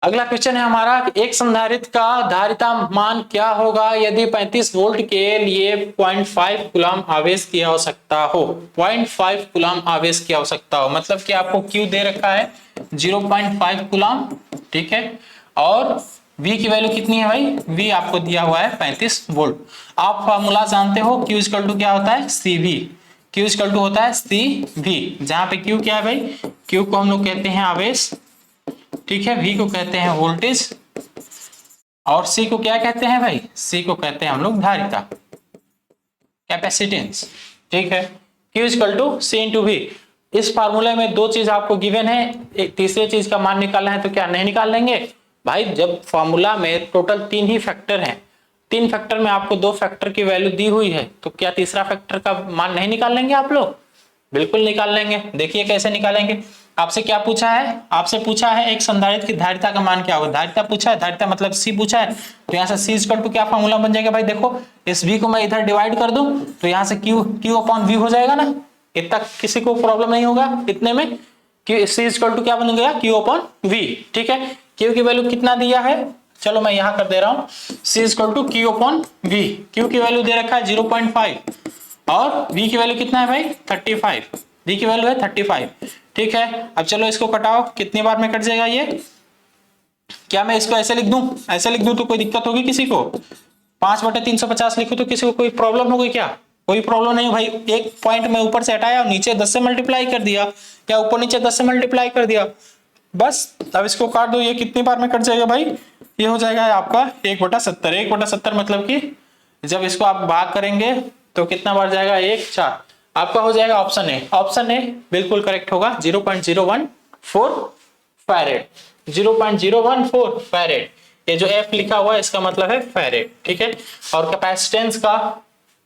अगला क्वेश्चन है हमारा, एक संधारित्र का धारिता मान क्या होगा यदि 35 वोल्ट के लिए 0.5 कूलम आवेश की आवश्यकता हो। 0.5 कूलम आवेश की आवश्यकता हो मतलब कि आपको Q दे रखा है 0.5 कूलम, ठीक है, और V की वैल्यू कितनी है भाई, V आपको दिया हुआ है 35 वोल्ट। आप फॉर्मूला जानते हो, Q इक्वल टू क्या होता है CV, Q इक्वल टू होता है CV, जहां पे Q क्या है भाई, Q को हम लोग कहते हैं आवेश, ठीक है, V को कहते हैं वोल्टेज और C को क्या कहते हैं भाई, C को कहते हैं हम लोग धारिता, कैपेसिटेंस। ठीक है, Q equal to C into V। इस फार्मूले में दो चीज आपको गिवन है, एक तीसरे चीज का मान निकालना है, तो क्या नहीं निकाल लेंगे भाई। जब फॉर्मूला में टोटल 3 ही फैक्टर हैं, 3 फैक्टर में आपको 2 फैक्टर की वैल्यू दी हुई है, तो क्या तीसरा फैक्टर का मान नहीं निकाल लेंगे आप लोग, बिल्कुल निकाल लेंगे। देखिए कैसे निकालेंगे। आपसे क्या पूछा है, आपसे पूछा है एक संधारित्र की धारिता का मान क्या होगा, धारिता पूछा है, धारिता मतलब C पूछा है, तो यहाँ से C इक्वल टू क्या फॉर्मूला बन जाएगा भाई, देखो इस V को मैं इधर डिवाइड कर दूं तो यहाँ से Q अपॉन V हो जाएगा ना। इतना किसी को प्रॉब्लम नहीं होगा इतने में, कि C इक्वल टू क्या बन गया Q अपॉन V। ठीक है, Q की वैल्यू कितना दिया है, चलो मैं यहाँ कर दे रहा हूँ, C equal to Q upon V। Q की वैल्यू दे रखा है 0.5 और V की वैल्यू कितना है भाई 35, V की वैल्यू है 35। ठीक है, अब चलो इसको कटाओ, कितनी बार में कट जाएगा ये, क्या मैं इसको ऐसे लिख दूं, ऐसे लिख दूं तो कोई दिक्कत होगी किसी को, 5/350 लिखूं तो किसी को कोई प्रॉब्लम होगी क्या, कोई प्रॉब्लम नहीं भाई। एक पॉइंट में ऊपर से हटाया और नीचे 10 से मल्टीप्लाई कर दिया, या ऊपर नीचे 10 से मल्टीप्लाई कर दिया, बस। अब इसको काट दो, ये कितनी बार में कट जाएगा भाई, ये हो जाएगा आपका 1/70। 1/70 मतलब कि जब इसको आप भाग करेंगे तो कितना बार जाएगा, 1 4, आपका हो जाएगा ऑप्शन ए। ऑप्शन ए बिल्कुल करेक्ट होगा, 0.014 फैरेड, 0.014 फैरेड। ये जो F लिखा हुआ है इसका मतलब है फैरेड। ठीक है, और कैपेसिटेंस का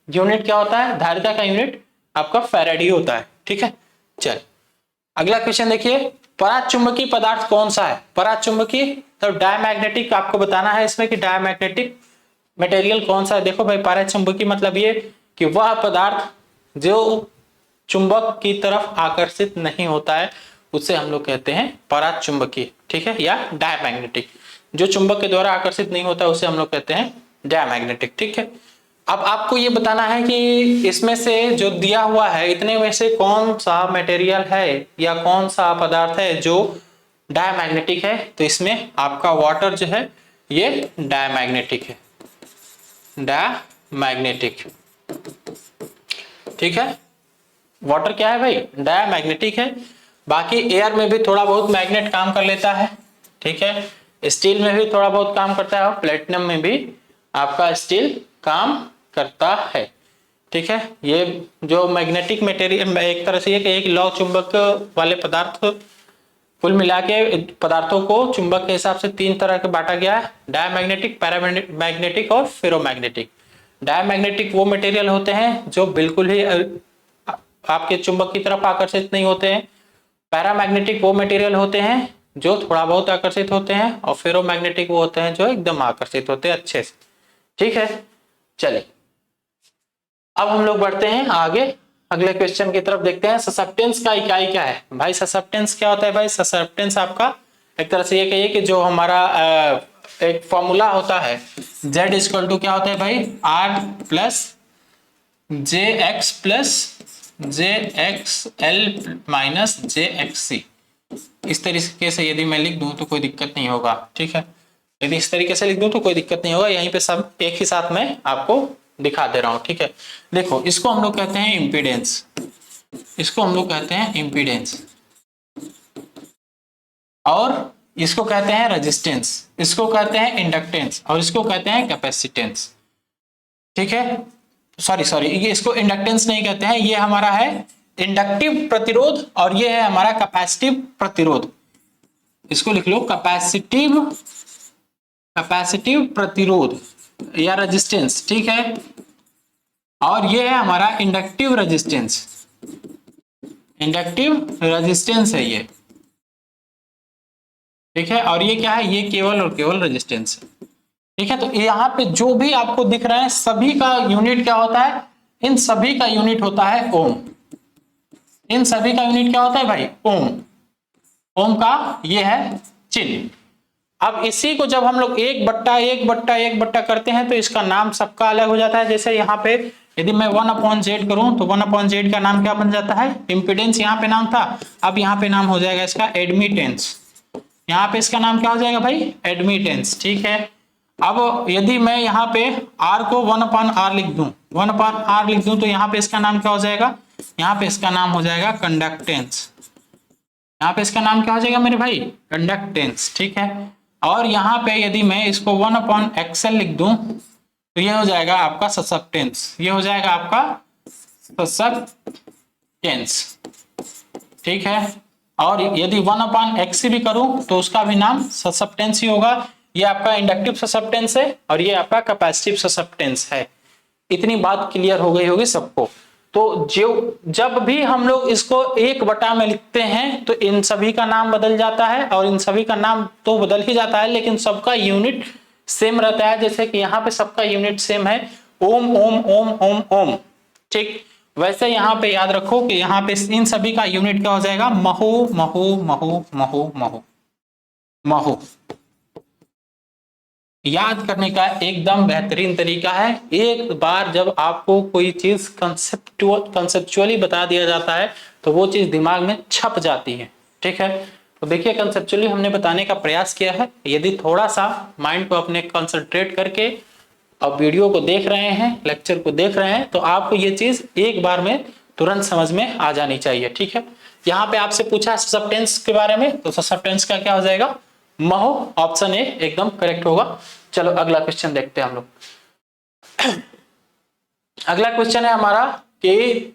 यूनिट क्या होता है, धारिता का यूनिट आपका फैरेड ही होता है। ठीक है, चल अगला क्वेश्चन देखिए, पराचुंबकीय पदार्थ कौन सा है। पराचुंबकीय तो डायमैग्नेटिक आपको बताना है इसमें कि डायमैग्नेटिक मटेरियल कौन सा है। देखो भाई पराचुंबकीय मतलब ये कि वह पदार्थ जो चुंबक की तरफ आकर्षित नहीं होता है उसे हम लोग कहते हैं पराचुंबकीय, ठीक है, या डायमैग्नेटिक। जो चुंबक के द्वारा आकर्षित नहीं होता उसे हम लोग कहते हैं डायमैग्नेटिक, ठीक है। अब आपको ये बताना है कि इसमें से जो दिया हुआ है इतने में से कौन सा मटेरियल है या कौन सा पदार्थ है जो डायमैग्नेटिक है। तो इसमें आपका वाटर जो है ये डायमैग्नेटिक है, डायमैग्नेटिक, ठीक है। वाटर क्या है भाई, डायमैग्नेटिक है। बाकी एयर में भी थोड़ा बहुत मैग्नेट काम कर लेता है, ठीक है। स्टील में भी थोड़ा बहुत काम करता है और प्लेटिनम में भी आपका स्टील काम करता है, ठीक है। ये जो मैग्नेटिक मटेरियल एक तरह से एक लौ चुंबक वाले पदार्थ, कुल मिला के पदार्थों को चुंबक के हिसाब से तीन तरह के बांटा गया है, डायमैग्नेटिक, पैरामैग्नेटिक और फेरोमैग्नेटिक। डायमैग्नेटिक वो मटेरियल होते हैं जो बिल्कुल ही आपके चुंबक की तरफ आकर्षित नहीं होते हैं, पैरामैग्नेटिक वो मटेरियल होते हैं जो थोड़ा बहुत आकर्षित होते हैं, और फेरोमैग्नेटिक वो होते हैं जो एकदम आकर्षित होते हैं अच्छे से, ठीक है। चलिए अब हम लोग बढ़ते हैं आगे, अगले क्वेश्चन की तरफ देखते हैं। ससेप्टेंस का इकाई क्या है भाई? ससेप्टेंस क्या होता है भाई? ससेप्टेंस आपका एक तरह से ये कहिए कि जो हमारा एक फॉर्मूला होता है Z इक्वल टू क्या होता है भाई, R plus JX plus JXL minus JXC। इस तरीके से यदि मैं लिख दूं तो कोई दिक्कत नहीं होगा, ठीक है। यदि इस तरीके से लिख दूं तो कोई दिक्कत नहीं होगा, यहीं पे सब एक ही साथ में आपको दिखा दे रहा हूं, ठीक है। देखो इसको हम लोग कहते हैं इम्पीडेंस, इसको हम लोग कहते हैं इम्पीडेंस, और इसको कहते हैं रेजिस्टेंस, इसको कहते हैं इंडक्टेंस, और इसको कहते हैं कैपेसिटेंस, ठीक है। सॉरी ये इसको इंडक्टेंस नहीं कहते हैं, ये हमारा है इंडक्टिव प्रतिरोध और ये है हमारा कैपेसिटिव प्रतिरोध। इसको लिख लो कैपेसिटिव प्रतिरोध या रेजिस्टेंस, ठीक है। और ये है हमारा इंडक्टिव रेजिस्टेंस, इंडक्टिव रेजिस्टेंस है ये, ठीक है। और ये क्या है, ये केवल और केवल रेजिस्टेंस है, ठीक है। तो यहाँ पे जो भी आपको दिख रहा है सभी का यूनिट क्या होता है, इन सभी का यूनिट होता है ओम। इन सभी का यूनिट क्या होता है भाई, ओम। ओम का ये है चिन्ह। अब इसी को जब हम लोग एक बट्टा करते हैं तो इसका नाम सबका अलग हो जाता है। जैसे यहाँ पे यदि मैं 1/Z करूं तो 1/Z का नाम क्या बन जाता है, इम्पीडेंस यहाँ पे नाम था, अब यहाँ पे नाम हो जाएगा इसका एडमिटेंस। यहाँ पे इसका नाम क्या हो जाएगा भाई, एडमिटेंस, ठीक है। अब यदि मैं यहाँ पे R को 1/R लिख दूं, 1/R लिख दूं तो यहाँ पे इसका नाम क्या हो जाएगा, यहाँ पे इसका नाम हो जाएगा कंडक्टेंस। यहाँ पे इसका नाम क्या हो जाएगा मेरे भाई, कंडक्टेंस, ठीक है। और यहाँ पे यदि मैं इसको 1/XL लिख दूं तो ये हो जाएगा आपका ससेप्टेंस, ये हो जाएगा आपका ससेप्टेंस, ठीक है। और यदि 1/XC भी करूं तो उसका भी नाम ससेप्टेंस ही होगा। ये आपका इंडक्टिव ससेप्टेंस है और ये आपका कैपेसिटिव ससेप्टेंस है। इतनी बात क्लियर हो गई होगी सबको। तो जो जब भी हम लोग इसको 1/, में लिखते हैं तो इन सभी का नाम बदल जाता है, और इन सभी का नाम तो बदल ही जाता है लेकिन सबका यूनिट सेम रहता है। जैसे कि यहाँ पे सबका यूनिट सेम है, ओम ओम ओम ओम ओम, ठीक। वैसे यहाँ पे याद रखो कि यहाँ पे इन सभी का यूनिट क्या हो जाएगा, महो महो महो महो महो महो। याद करने का एकदम बेहतरीन तरीका है, एक बार जब आपको कोई चीज कंसेप्चुअली बता दिया जाता है तो वो चीज दिमाग में छप जाती है, ठीक है। तो देखिए कंसेप्चुअली हमने बताने का प्रयास किया है। यदि थोड़ा सा माइंड को अपने कंसंट्रेट करके अब वीडियो को देख रहे हैं, लेक्चर को देख रहे हैं, तो आपको ये चीज एक बार में तुरंत समझ में आ जानी चाहिए, ठीक है। यहाँ पे आपसे पूछा है ससेप्टेंस के बारे में, तो ससेप्टेंस का क्या हो जाएगा, महो। ऑप्शन ए एकदम करेक्ट होगा। चलो अगला क्वेश्चन देखते हैं हम लोग। अगला क्वेश्चन है हमारा कि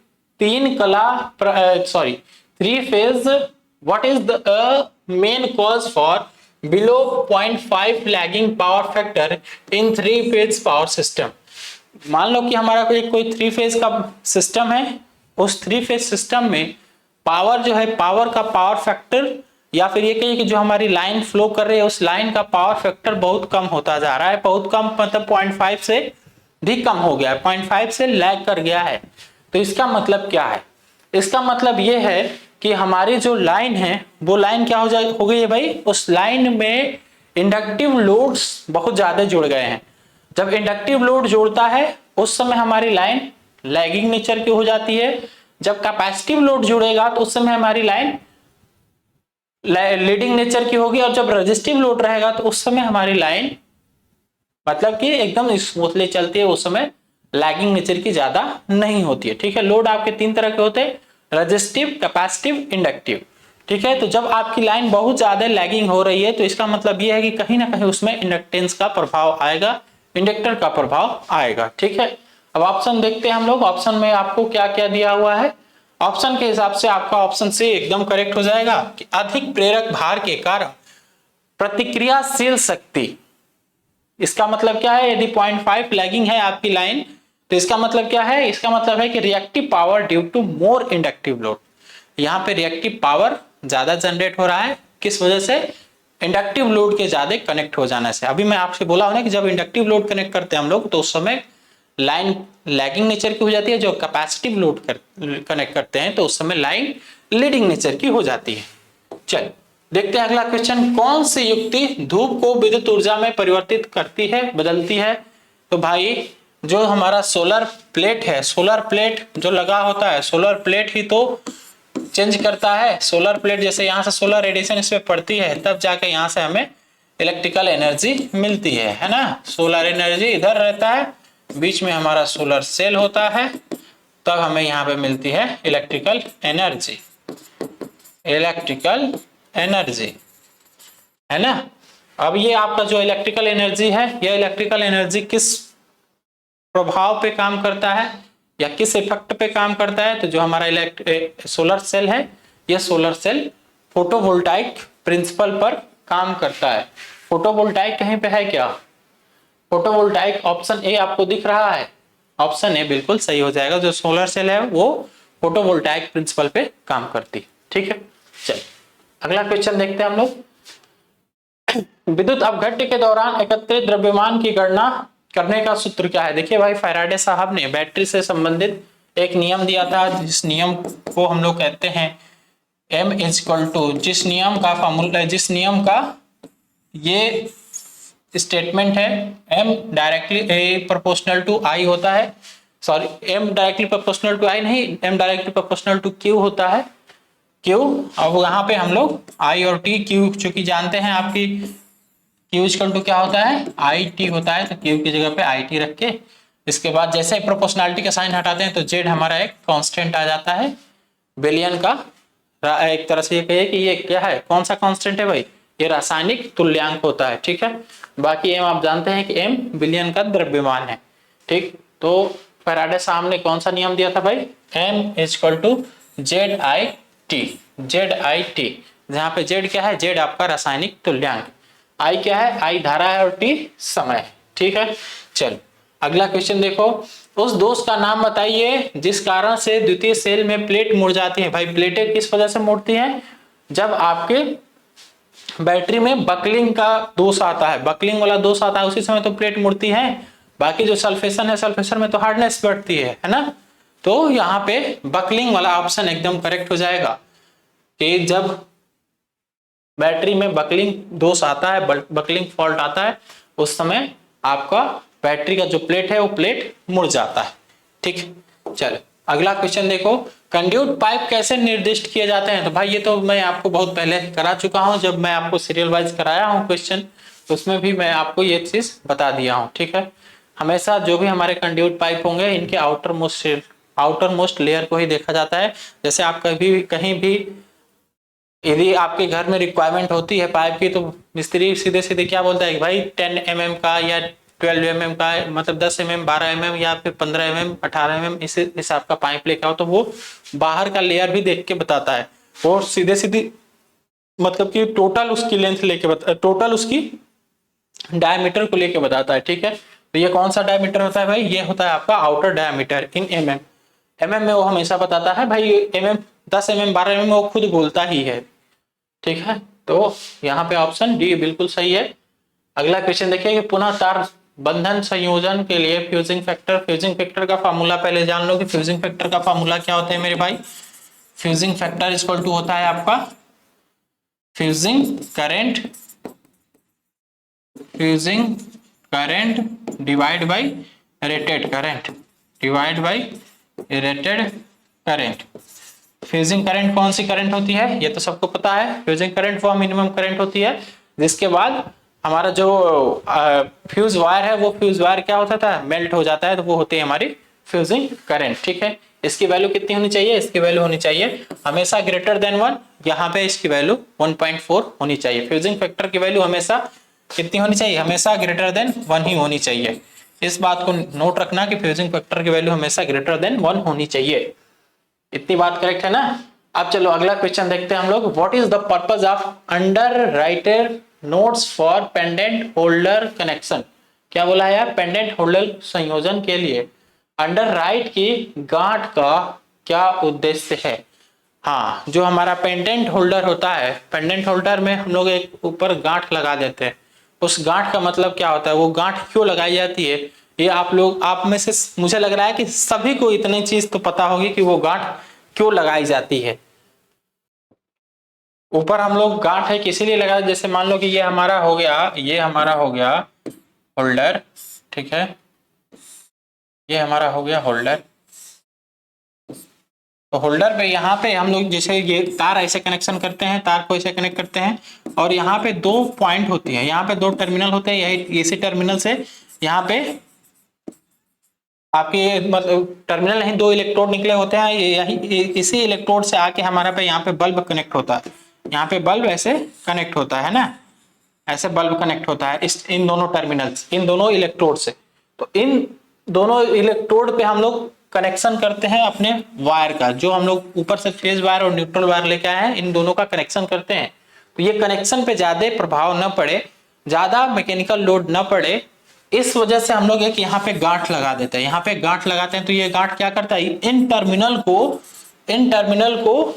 three phase, what is the main cause for below 0.5 lagging power factor in 3 phase power system. मान लो कि हमारा कोई 3 फेज का सिस्टम है, उस 3 फेज सिस्टम में पावर जो है, पावर का पावर फैक्टर, या फिर ये कहिए कि जो हमारी लाइन फ्लो कर रही है उस लाइन का पावर फैक्टर बहुत कम होता जा रहा है। बहुत कम मतलब 0.5 से भी कम हो गया है, 0.5 से लैग कर गया है। तो इसका मतलब क्या है, इसका मतलब ये है कि हमारी जो लाइन है वो लाइन क्या हो गई है भाई, उस लाइन में इंडक्टिव लोड्स बहुत ज्यादा जुड़ गए हैं। जब इंडक्टिव लोड जुड़ता है उस समय हमारी लाइन लैगिंग नेचर की हो जाती है। जब कैपेसिटिव लोड जुड़ेगा तो उस समय हमारी लाइन लीडिंग नेचर की होगी, और जब रेजिस्टिव लोड रहेगा तो उस समय हमारी लाइन मतलब कि एकदम स्मूथली चलती है, उस समय लैगिंग नेचर की ज्यादा नहीं होती है। ठीक है, लोड आपके तीन तरह के होते हैं, रेजिस्टिव, कैपेसिटिव, इंडक्टिव। ठीक है, तो जब आपकी लाइन बहुत ज्यादा लैगिंग हो रही है तो इसका मतलब यह है कि कहीं ना कहीं उसमें इंडक्टेंस का प्रभाव आएगा, इंडक्टर का प्रभाव आएगा। ठीक है, अब ऑप्शन देखते हैं हम लोग। ऑप्शन में आपको क्या क्या दिया हुआ है। ऑप्शन के हिसाब से आपका ऑप्शन सी एकदम करेक्ट हो जाएगा कि अधिक प्रेरक भार के कारण प्रतिक्रियाशील शक्ति। इसका मतलब क्या है, यदि 0.5 लैगिंग है आपकी लाइन तो इसका मतलब क्या है, इसका मतलब है कि reactive power due to more inductive load. यहाँ पे रिएक्टिव पावर ज्यादा जनरेट हो रहा है, किस वजह से, इंडक्टिव लोड के ज्यादा कनेक्ट हो जाने से। अभी मैं आपसे बोला हूं ना कि जब इंडक्टिव लोड कनेक्ट करते हैं हम लोग तो उस समय लाइन लैगिंग नेचर की हो जाती है, जो कैपेसिटिव लोड कनेक्ट करते हैं तो उस समय लाइन लीडिंग नेचर की हो जाती है। चल देखते हैं अगला क्वेश्चन, कौन सी युक्ति धूप को विद्युत ऊर्जा में परिवर्तित करती है, बदलती है। तो भाई जो हमारा सोलर प्लेट है, सोलर प्लेट जो लगा होता है, सोलर प्लेट ही तो चेंज करता है। सोलर प्लेट जैसे यहाँ से सोलर रेडिएशन इस पे पड़ती है तब जाके यहाँ से हमें इलेक्ट्रिकल एनर्जी मिलती है ना। सोलर एनर्जी इधर रहता है, बीच में हमारा सोलर सेल होता है, तब हमें यहाँ पे मिलती है इलेक्ट्रिकल एनर्जी, इलेक्ट्रिकल एनर्जी, है ना। अब ये आपका जो इलेक्ट्रिकल एनर्जी है, यह इलेक्ट्रिकल एनर्जी किस प्रभाव पे काम करता है या किस इफेक्ट पे काम करता है। तो जो हमारा सोलर सेल है, यह सोलर सेल फोटोवोल्टाइक प्रिंसिपल पर काम करता है। फोटोवोल्टाइक कहीं पे है क्या, फोटोवोल्टाइक ऑप्शन ए आपको दिख रहा है, ऑप्शन ए बिल्कुल सही हो जाएगा। जो सोलर सेल है वो फोटोवोल्टाइक प्रिंसिपल पे काम करती। ठीक है, चल अगला क्वेश्चन देखते हैं हम लोग। विद्युत अपघट्य के दौरान एकत्रित द्रव्यमान की गणना करने का सूत्र क्या है। देखिए भाई, फैराडे साहब ने बैटरी से संबंधित एक नियम दिया था, जिस नियम को हम लोग कहते हैं M इक्वल टू, जिस नियम का फॉर्मूला, जिस नियम का ये स्टेटमेंट है, M directly proportional to I होता है, sorry M directly proportional to I नहीं, M directly proportional to Q होता है, Q। अब यहाँ पे हम लोग I और T, Q चूंकि जानते हैं आपकी Q इक्वल टू क्या होता है, IT होता है, तो Q की जगह पे IT रख के इसके बाद जैसे प्रोपोर्शनलिटी का साइन हटाते हैं तो Z हमारा एक कांस्टेंट आ जाता है बिलियन का। एक तरह से ये कहिए कि ये क्या है, कौन सा कांस्टेंट है भाई, ये रासायनिक तुल्यांक होता है। ठीक है, बाकी M आप जानते हैं कि M बिलियन का द्रव्यमान है। ठीक, तो फैराडे साहब ने कौन सा नियम दिया था भाई, M equal to ZIT, ZIT, जहाँ पे Z क्या है, Z आपका रासायनिक तुल्यांक, I क्या है, I धारा है और T समय है। ठीक है, चल अगला क्वेश्चन देखो, उस दोष का नाम बताइए जिस कारण से द्वितीय सेल में प्लेट मुड़ जाती है। भाई प्लेटें किस वजह से मुड़ती हैं, जब आपके बैटरी में बकलिंग का दोष आता है, बकलिंग वाला दोष आता है उसी समय तो प्लेट मुड़ती है। बाकी जो सल्फेशन है, सल्फेशन में तो हार्डनेस बढ़ती है ना। तो यहाँ पे बकलिंग वाला ऑप्शन एकदम करेक्ट हो जाएगा कि जब बैटरी में बकलिंग दोष आता है, बकलिंग फॉल्ट आता है, उस समय आपका बैटरी का जो प्लेट है वो प्लेट मुड़ जाता है। ठीक, चलो अगला क्वेश्चन देखो, कंड्यूट पाइप कैसे निर्दिष्ट किए जाते हैं। तो भाई ये तो मैं आपको बहुत पहले करा चुका हूं, जब मैं आपको सीरियल वाइज कराया हूं क्वेश्चन, तो उसमें भी मैं आपको ये चीज बता दिया हूं। ठीक है, हमेशा जो भी हमारे कंड्यूट पाइप होंगे इनके आउटर मोस्ट लेयर को ही देखा जाता है। जैसे आप कहीं भी यदि आपके घर में रिक्वायरमेंट होती है पाइप की, तो मिस्त्री सीधे सीधे क्या बोलता है कि भाई 10 mm का या 12 mm का, मतलब 10 mm, 12 mm या फिर 15 mm, 18 mm इस हिसाब का पाइप लेके आओ, तो वो बाहर का लेयर भी देख के बताता है। वो सीधे सीधी मतलब कि टोटल उसकी लेंथ लेके टोटल उसकी डायमीटर को लेके बताता है। ठीक है, तो ये कौन सा डायमीटर होता है भाई, ये होता है आपका आउटर डायमीटर इन mm। mm में वो हमेशा बताता है भाई, mm 10 mm 12 mm वो खुद बोलता ही है। ठीक है, तो यहाँ पे ऑप्शन डी बिल्कुल सही है। अगला क्वेश्चन देखिए कि पुनः तार बंधन संयोजन के लिए फ्यूजिंग फैक्टर का फार्मूला पहले जान लो कि फ्यूजिंग फैक्टर का फार्मूला क्या होता है मेरे भाई। फ्यूजिंग फैक्टर इक्वल टू होता है आपका fusing current divide by rated current. Fusing current कौन सी करंट होती है, ये तो सबको पता है। फ्यूजिंग करंट वो मिनिमम करंट होती है जिसके बाद हमारा जो फ्यूज वायर है, वो फ्यूज वायर क्या होता था, मेल्ट हो जाता है, तो वो होती है हमारी फ्यूजिंग करंट। ठीक है, इसकी वैल्यू कितनी होनी चाहिए, इसकी वैल्यू होनी चाहिए हमेशा ग्रेटर देन 1, यहाँ पे इसकी वैल्यू 1.4 होनी चाहिए। फ्यूजिंग फैक्टर की वैल्यू हमेशा कितनी होनी चाहिए, हमेशा ग्रेटर देन 1 ही होनी चाहिए। इस बात को नोट रखना कि फ्यूजिंग फैक्टर की वैल्यू हमेशा ग्रेटर देन 1 होनी चाहिए। इतनी बात करेक्ट है ना। अब चलो अगला क्वेश्चन देखते हैं हम लोग। What is the purpose of under writer notes for pendant holder connection. क्या बोला है यार, पेंडेंट होल्डर संयोजन के लिए अंडर राइट की गांठ का क्या उद्देश्य है। हाँ, जो हमारा पेंडेंट होल्डर होता है, पेंडेंट होल्डर में हम लोग एक ऊपर गांठ लगा देते हैं। उस गांठ का मतलब क्या होता है, वो गांठ क्यों लगाई जाती है, ये आप में से मुझे लग रहा है कि सभी को इतनी चीज तो पता होगी कि वो गांठ क्यों लगाई जाती है। ऊपर हम लोग गांठ है किसी लिए लगाए, जैसे मान लो कि ये हमारा हो गया होल्डर, ठीक है, ये हमारा हो गया होल्डर। तो होल्डर पे यहाँ पे हम लोग जैसे ये तार ऐसे कनेक्शन करते हैं, तार को ऐसे कनेक्ट करते हैं, और यहाँ पे 2 पॉइंट होती है, यहाँ पे 2 टर्मिनल होते हैं। यही इसी टर्मिनल से यहाँ पे आपके मतलब टर्मिनल नहीं, 2 इलेक्ट्रोड निकले होते हैं। यही इसी इलेक्ट्रोड से आके हमारा पे यहाँ पे बल्ब कनेक्ट होता है। यहाँ पे बल्ब ऐसे कनेक्ट होता है ना, ऐसे बल्ब कनेक्ट होता है इन दोनों टर्मिनल, इन दोनों इलेक्ट्रोड से। तो इन दोनों इलेक्ट्रोड पे हम लोग कनेक्शन करते हैं अपने वायर का, जो हम लोग ऊपर से फेज वायर और न्यूट्रल वायर लेके आए हैं, इन दोनों का कनेक्शन करते हैं। तो ये कनेक्शन पे ज्यादा प्रभाव न पड़े, ज्यादा मैकेनिकल लोड न पड़े, इस वजह से हम लोग एक यहाँ पे गांठ लगा देते हैं। यहाँ पे गांठ लगाते हैं तो ये गांठ क्या करता है, इन टर्मिनल को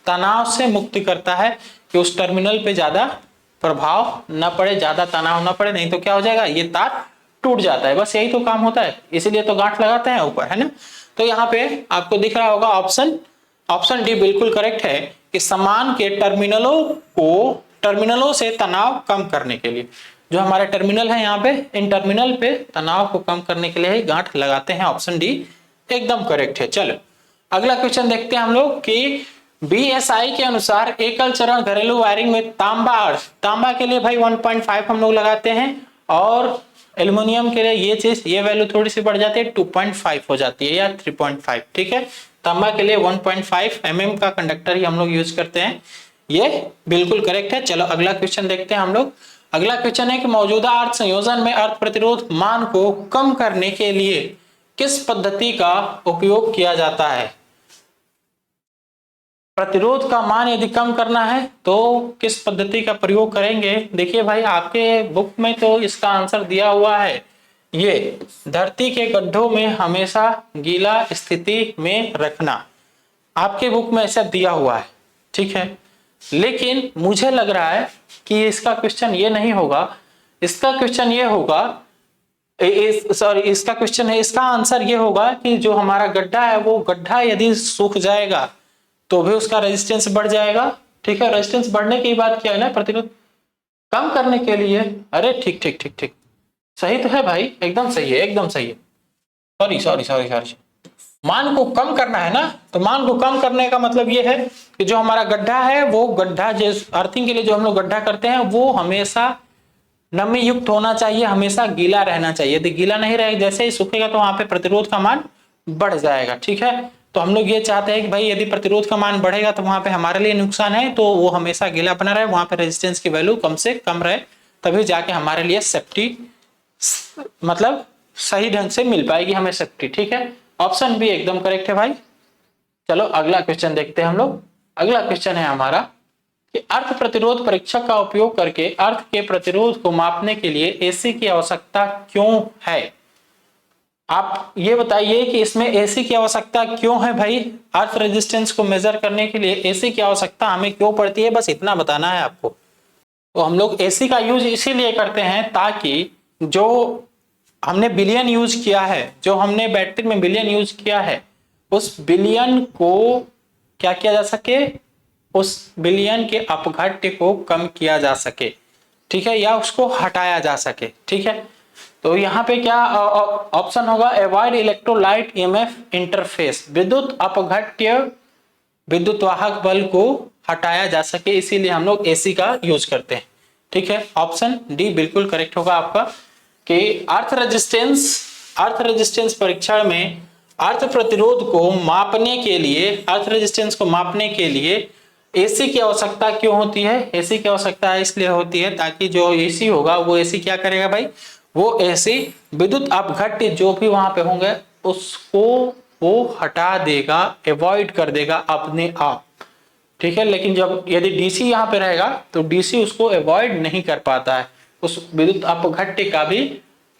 तनाव से मुक्ति करता है कि उस टर्मिनल पे ज्यादा प्रभाव न पड़े, ज्यादा तनाव न पड़े, नहीं तो क्या हो जाएगा, ये तार टूट जाता है। बस यही तो काम होता है, इसीलिए तो गांठ लगाते हैं ऊपर, है ना। तो यहाँ पे आपको दिख रहा होगा ऑप्शन डी बिल्कुल करेक्ट है कि समान के टर्मिनलों से तनाव कम करने के लिए, जो हमारे टर्मिनल है यहाँ पे, इन टर्मिनल पे तनाव को कम करने के लिए ही गांठ लगाते हैं। ऑप्शन डी एकदम करेक्ट है। चलो अगला क्वेश्चन देखते हैं हम लोग कि बीएसआई के अनुसार एकल चरण घरेलू वायरिंग में तांबा के लिए भाई 1.5 हम लोग लगाते हैं, और एल्युमिनियम के लिए ये वैल्यू थोड़ी सी बढ़ जाती है, 2.5 हो जाती है या 3.5। ठीक है, तांबा के लिए 1.5 mm का कंडक्टर ही हम लोग यूज करते हैं, ये बिल्कुल करेक्ट है। चलो अगला क्वेश्चन देखते हैं हम लोग। अगला क्वेश्चन है कि मौजूदा अर्थ संयोजन में अर्थ प्रतिरोध मान को कम करने के लिए किस पद्धति का उपयोग किया जाता है। प्रतिरोध का मान यदि कम करना है तो किस पद्धति का प्रयोग करेंगे। देखिए भाई, आपके बुक में तो इसका आंसर दिया हुआ है, ये धरती के गड्ढों में हमेशा गीला स्थिति में रखना, आपके बुक में ऐसा दिया हुआ है, ठीक है। लेकिन मुझे लग रहा है कि इसका क्वेश्चन ये नहीं होगा, इसका क्वेश्चन ये होगा, इसका क्वेश्चन है, इसका आंसर ये होगा कि जो हमारा गड्ढा है, वो गड्ढा यदि सूख जाएगा तो भी उसका रेजिस्टेंस बढ़ जाएगा। ठीक है, रेजिस्टेंस बढ़ने की बात क्या है ना, प्रतिरोध कम करने के लिए। अरे ठीक ठीक ठीक ठीक, सही तो है भाई, एकदम सही है, एकदम सही है। सॉरी, मान को कम करना है ना, तो मान को कम करने का मतलब ये है कि जो हमारा गड्ढा है, वो गड्ढा अर्थिंग के लिए जो हम लोग गड्ढा करते हैं, वो हमेशा नमी युक्त होना चाहिए, हमेशा गीला रहना चाहिए। यदि गीला नहीं रहेगा, जैसे ही सूखेगा तो वहां पे प्रतिरोध का मान बढ़ जाएगा। ठीक है, तो हम लोग ये चाहते हैं कि भाई यदि प्रतिरोध का मान बढ़ेगा तो वहां पे हमारे लिए नुकसान है, तो वो हमेशा गीला बना रहे, वहां पे रेजिस्टेंस की वैल्यू कम से कम रहे, तभी जाके हमारे लिए सेफ्टी मतलब सही ढंग से मिल पाएगी हमें सेफ्टी। ठीक है, ऑप्शन बी एकदम करेक्ट है भाई। चलो अगला क्वेश्चन देखते हैं हम लोग। अगला क्वेश्चन है हमारा कि अर्थ प्रतिरोध परीक्षक का उपयोग करके अर्थ के प्रतिरोध को मापने के लिए एसी की आवश्यकता क्यों है। आप ये बताइए कि इसमें एसी की आवश्यकता क्यों है भाई। अर्थ रेजिस्टेंस को मेजर करने के लिए एसी की आवश्यकता हमें क्यों पड़ती है, बस इतना बताना है आपको। तो हम लोग एसी का यूज इसीलिए करते हैं ताकि जो हमने बिलियन यूज किया है, जो हमने बैटरी में बिलियन यूज किया है, उस बिलियन को क्या किया जा सके, उस विलयन के अपघट्य को कम किया जा सके, ठीक है, या उसको हटाया जा सके, ठीक है। तो यहाँ पे क्या ऑप्शन होगा, अवॉइड इलेक्ट्रोलाइट ईएमएफ इंटरफेस, विद्युत अपघट्य विद्युत वाहक बल को हटाया जा सके, इसीलिए हम लोग एसी का यूज करते हैं, ठीक है। ऑप्शन डी बिल्कुल करेक्ट होगा आपका कि अर्थ रेजिस्टेंस परीक्षण में अर्थ प्रतिरोध को मापने के लिए, अर्थ रेजिस्टेंस को मापने के लिए एसी की आवश्यकता क्यों होती है? एसी की आवश्यकता इसलिए होती है ताकि जो एसी होगा वो एसी क्या करेगा भाई, वो एसी विद्युत अपघट्य जो भी वहां पे होंगे उसको वो हटा देगा, अवॉइड कर देगा अपने आप, ठीक है। लेकिन जब यदि डीसी यहाँ पे रहेगा तो डीसी उसको अवॉइड नहीं कर पाता है, उस विद्युत अपघट्य का भी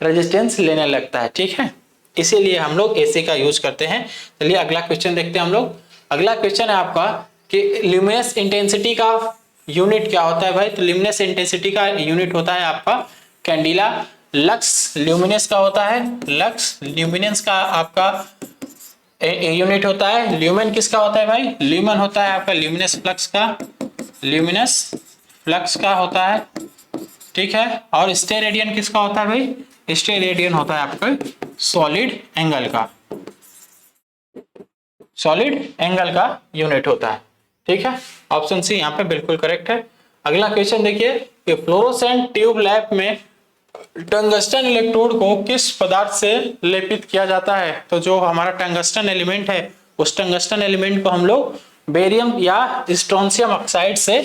रेजिस्टेंस लेने लगता है, ठीक है। इसीलिए हम लोग एसी का यूज करते हैं। चलिए अगला क्वेश्चन देखते हैं हम लोग। अगला क्वेश्चन है आपका कि ल्यूमिनस इंटेंसिटी का यूनिट क्या होता है भाई? तो ल्यूमिनस इंटेंसिटी का यूनिट होता है आपका कैंडिला। लक्स ल्यूमिनस का होता है, लक्स ल्यूमिनेंस का आपका यूनिट होता है। ल्यूमेन किसका होता है भाई? ल्यूमेन होता है आपका ल्यूमिनस फ्लक्स का, ल्यूमिनस फ्लक्स का होता है, ठीक है। और स्टेरेडियन किसका होता है भाई? स्टेरेडियन होता है आपका सॉलिड एंगल का, सॉलिड एंगल का यूनिट होता है, ठीक है। ऑप्शन सी यहाँ पे बिल्कुल करेक्ट है। अगला क्वेश्चन देखिए कि फ्लोरोसेंट ट्यूब लैंप में टंगस्टन इलेक्ट्रोड को किस पदार्थ से लेपित किया जाता है? तो जो हमारा टंगस्टन एलिमेंट है उस टंगस्टन एलिमेंट को हम लोग बेरियम या स्ट्रोंशियम ऑक्साइड से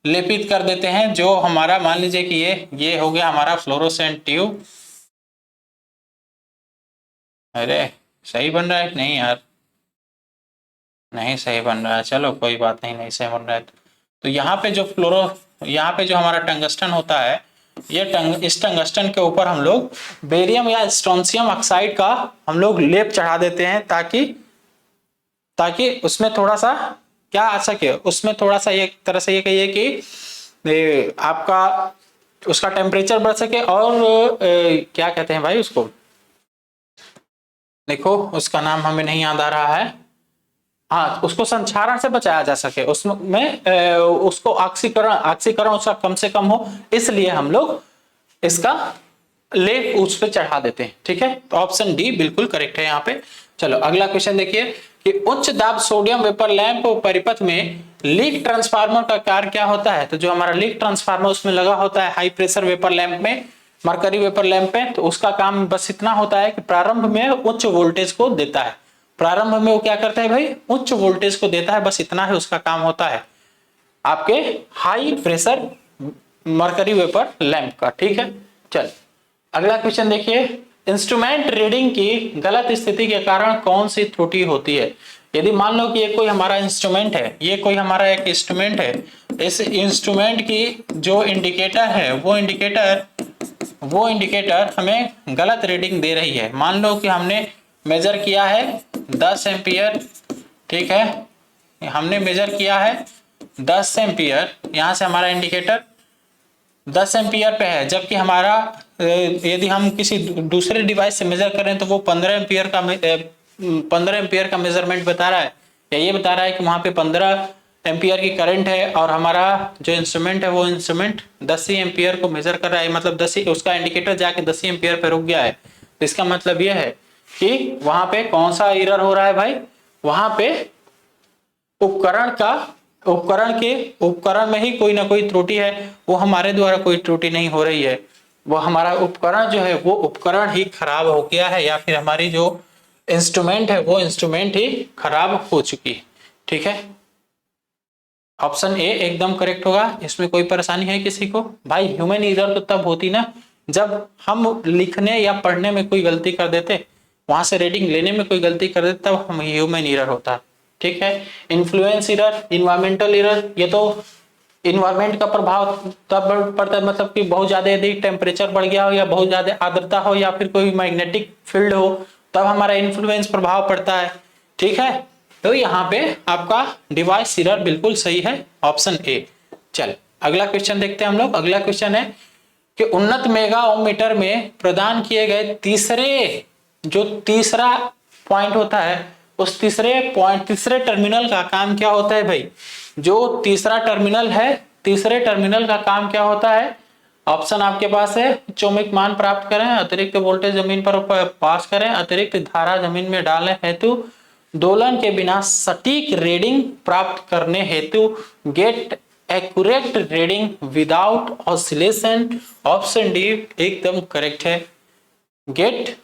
लेपित कर देते हैं। जो हमारा मान लीजिए कि ये हो गया हमारा फ्लोरोसेंट ट्यूब। अरे सही बन रहा है नहीं यार? नहीं सही बन रहा है, चलो कोई बात नहीं, नहीं सही बन रहा है। तो यहाँ पे जो हमारा टंगस्टन होता है, इस टंगस्टन के ऊपर हम लोग बेरियम या स्ट्रोंशियम ऑक्साइड का हम लोग लेप चढ़ा देते हैं ताकि उसमें थोड़ा सा क्या आ सके, उसमें थोड़ा सा एक तरह से ये कहिए कि आपका उसका टेम्परेचर बढ़ सके और क्या कहते हैं भाई उसको, देखो उसका नाम हमें नहीं याद आ रहा है, हाँ, उसको संक्षारण से बचाया जा सके, उसमें उसको ऑक्सीकरण उसका कम से कम हो, इसलिए हम लोग इसका लेप उस पे चढ़ा देते हैं, ठीक है। तो ऑप्शन डी बिल्कुल करेक्ट है यहाँ पे। चलो अगला क्वेश्चन देखिए कि उच्च दाब सोडियम वेपर लैंप परिपथ में लीक ट्रांसफार्मर का कार्य क्या होता है? तो जो हमारा लीक ट्रांसफार्मर उसमें लगा होता है हाई प्रेशर वेपर लैंप में, मरकरी वेपर लैंप में, तो उसका काम बस इतना होता है कि प्रारंभ में उच्च वोल्टेज को देता है। प्रारंभ में वो क्या करता है भाई? उच्च वोल्टेज को देता है, बस इतना ही उसका काम होता है आपके high pressure mercury vapour lamp का, ठीक है। चल अगला क्वेश्चन देखिए, इंस्ट्रूमेंट रीडिंग की गलत स्थिति के कारण कौन सी त्रुटि होती है? यदि मान लो कि ये कोई हमारा इंस्ट्रूमेंट है, ये कोई हमारा एक इंस्ट्रूमेंट है, इस इंस्ट्रूमेंट की जो इंडिकेटर है वो इंडिकेटर हमें गलत रीडिंग दे रही है। मान लो कि हमने मेजर किया है 10 एम्पियर, ठीक है, हमने मेजर किया है 10 एम्पियर, यहाँ से हमारा इंडिकेटर 10 एम्पियर पे है, जबकि हमारा यदि हम किसी दूसरे डिवाइस से मेजर करें तो वो 15 एम्पियर का मेजरमेंट बता रहा है, या ये बता रहा है कि वहाँ पे 15 एम्पियर की करंट है और हमारा जो इंस्ट्रूमेंट है वो इंस्ट्रूमेंट 10 ही एम्पियर को मेजर कर रहा है, मतलब 10 ही, उसका इंडिकेटर जाके 10 ही एम्पियर पे रुक गया है। तो इसका मतलब ये है कि वहां पे कौन सा एरर हो रहा है भाई? वहां पे उपकरण में ही कोई ना कोई त्रुटि है, वो हमारे द्वारा कोई त्रुटि नहीं हो रही है, वो हमारा उपकरण जो है वो उपकरण ही खराब हो गया है, या फिर हमारी जो इंस्ट्रूमेंट है वो इंस्ट्रूमेंट ही खराब हो चुकी है, ठीक है। ऑप्शन ए एकदम करेक्ट होगा। इसमें कोई परेशानी है किसी को? भाई ह्यूमन एरर तो तब होती ना जब हम लिखने या पढ़ने में कोई गलती कर देते, वहां से रीडिंग लेने में कोई गलती कर देते, तब हम ह्यूमन एरर होता है, ठीक है। इन्फ्लुएंस एरर, इन्वायरमेंटल एरर, ये तो इन्वायरमेंट का प्रभाव तब पड़ता है, मतलब कि बहुत ज्यादा यदि टेम्परेचर बढ़ गया हो या बहुत ज्यादा आर्द्रता हो या फिर कोई मैग्नेटिक फील्ड हो तब हमारा इन्फ्लुएंस प्रभाव पड़ता है, ठीक है। तो यहाँ पे आपका डिवाइस एरर बिल्कुल सही है, ऑप्शन ए। चल अगला क्वेश्चन देखते हैं हम लोग। अगला क्वेश्चन है कि उन्नत मेगा ओम मीटर में प्रदान किए गए तीसरा पॉइंट होता है उस तीसरे टर्मिनल का काम क्या होता है भाई? जो तीसरा टर्मिनल है, तीसरे टर्मिनल का काम क्या होता है? ऑप्शन आपके पास है, चौमिक मान प्राप्त करें, अतिरिक्त वोल्टेज जमीन पर पास करें, अतिरिक्त धारा जमीन में डालने हेतु, दोलन के बिना सटीक रीडिंग प्राप्त करने हेतु, get accurate reading without oscillation. Option D एकदम करेक्ट है, get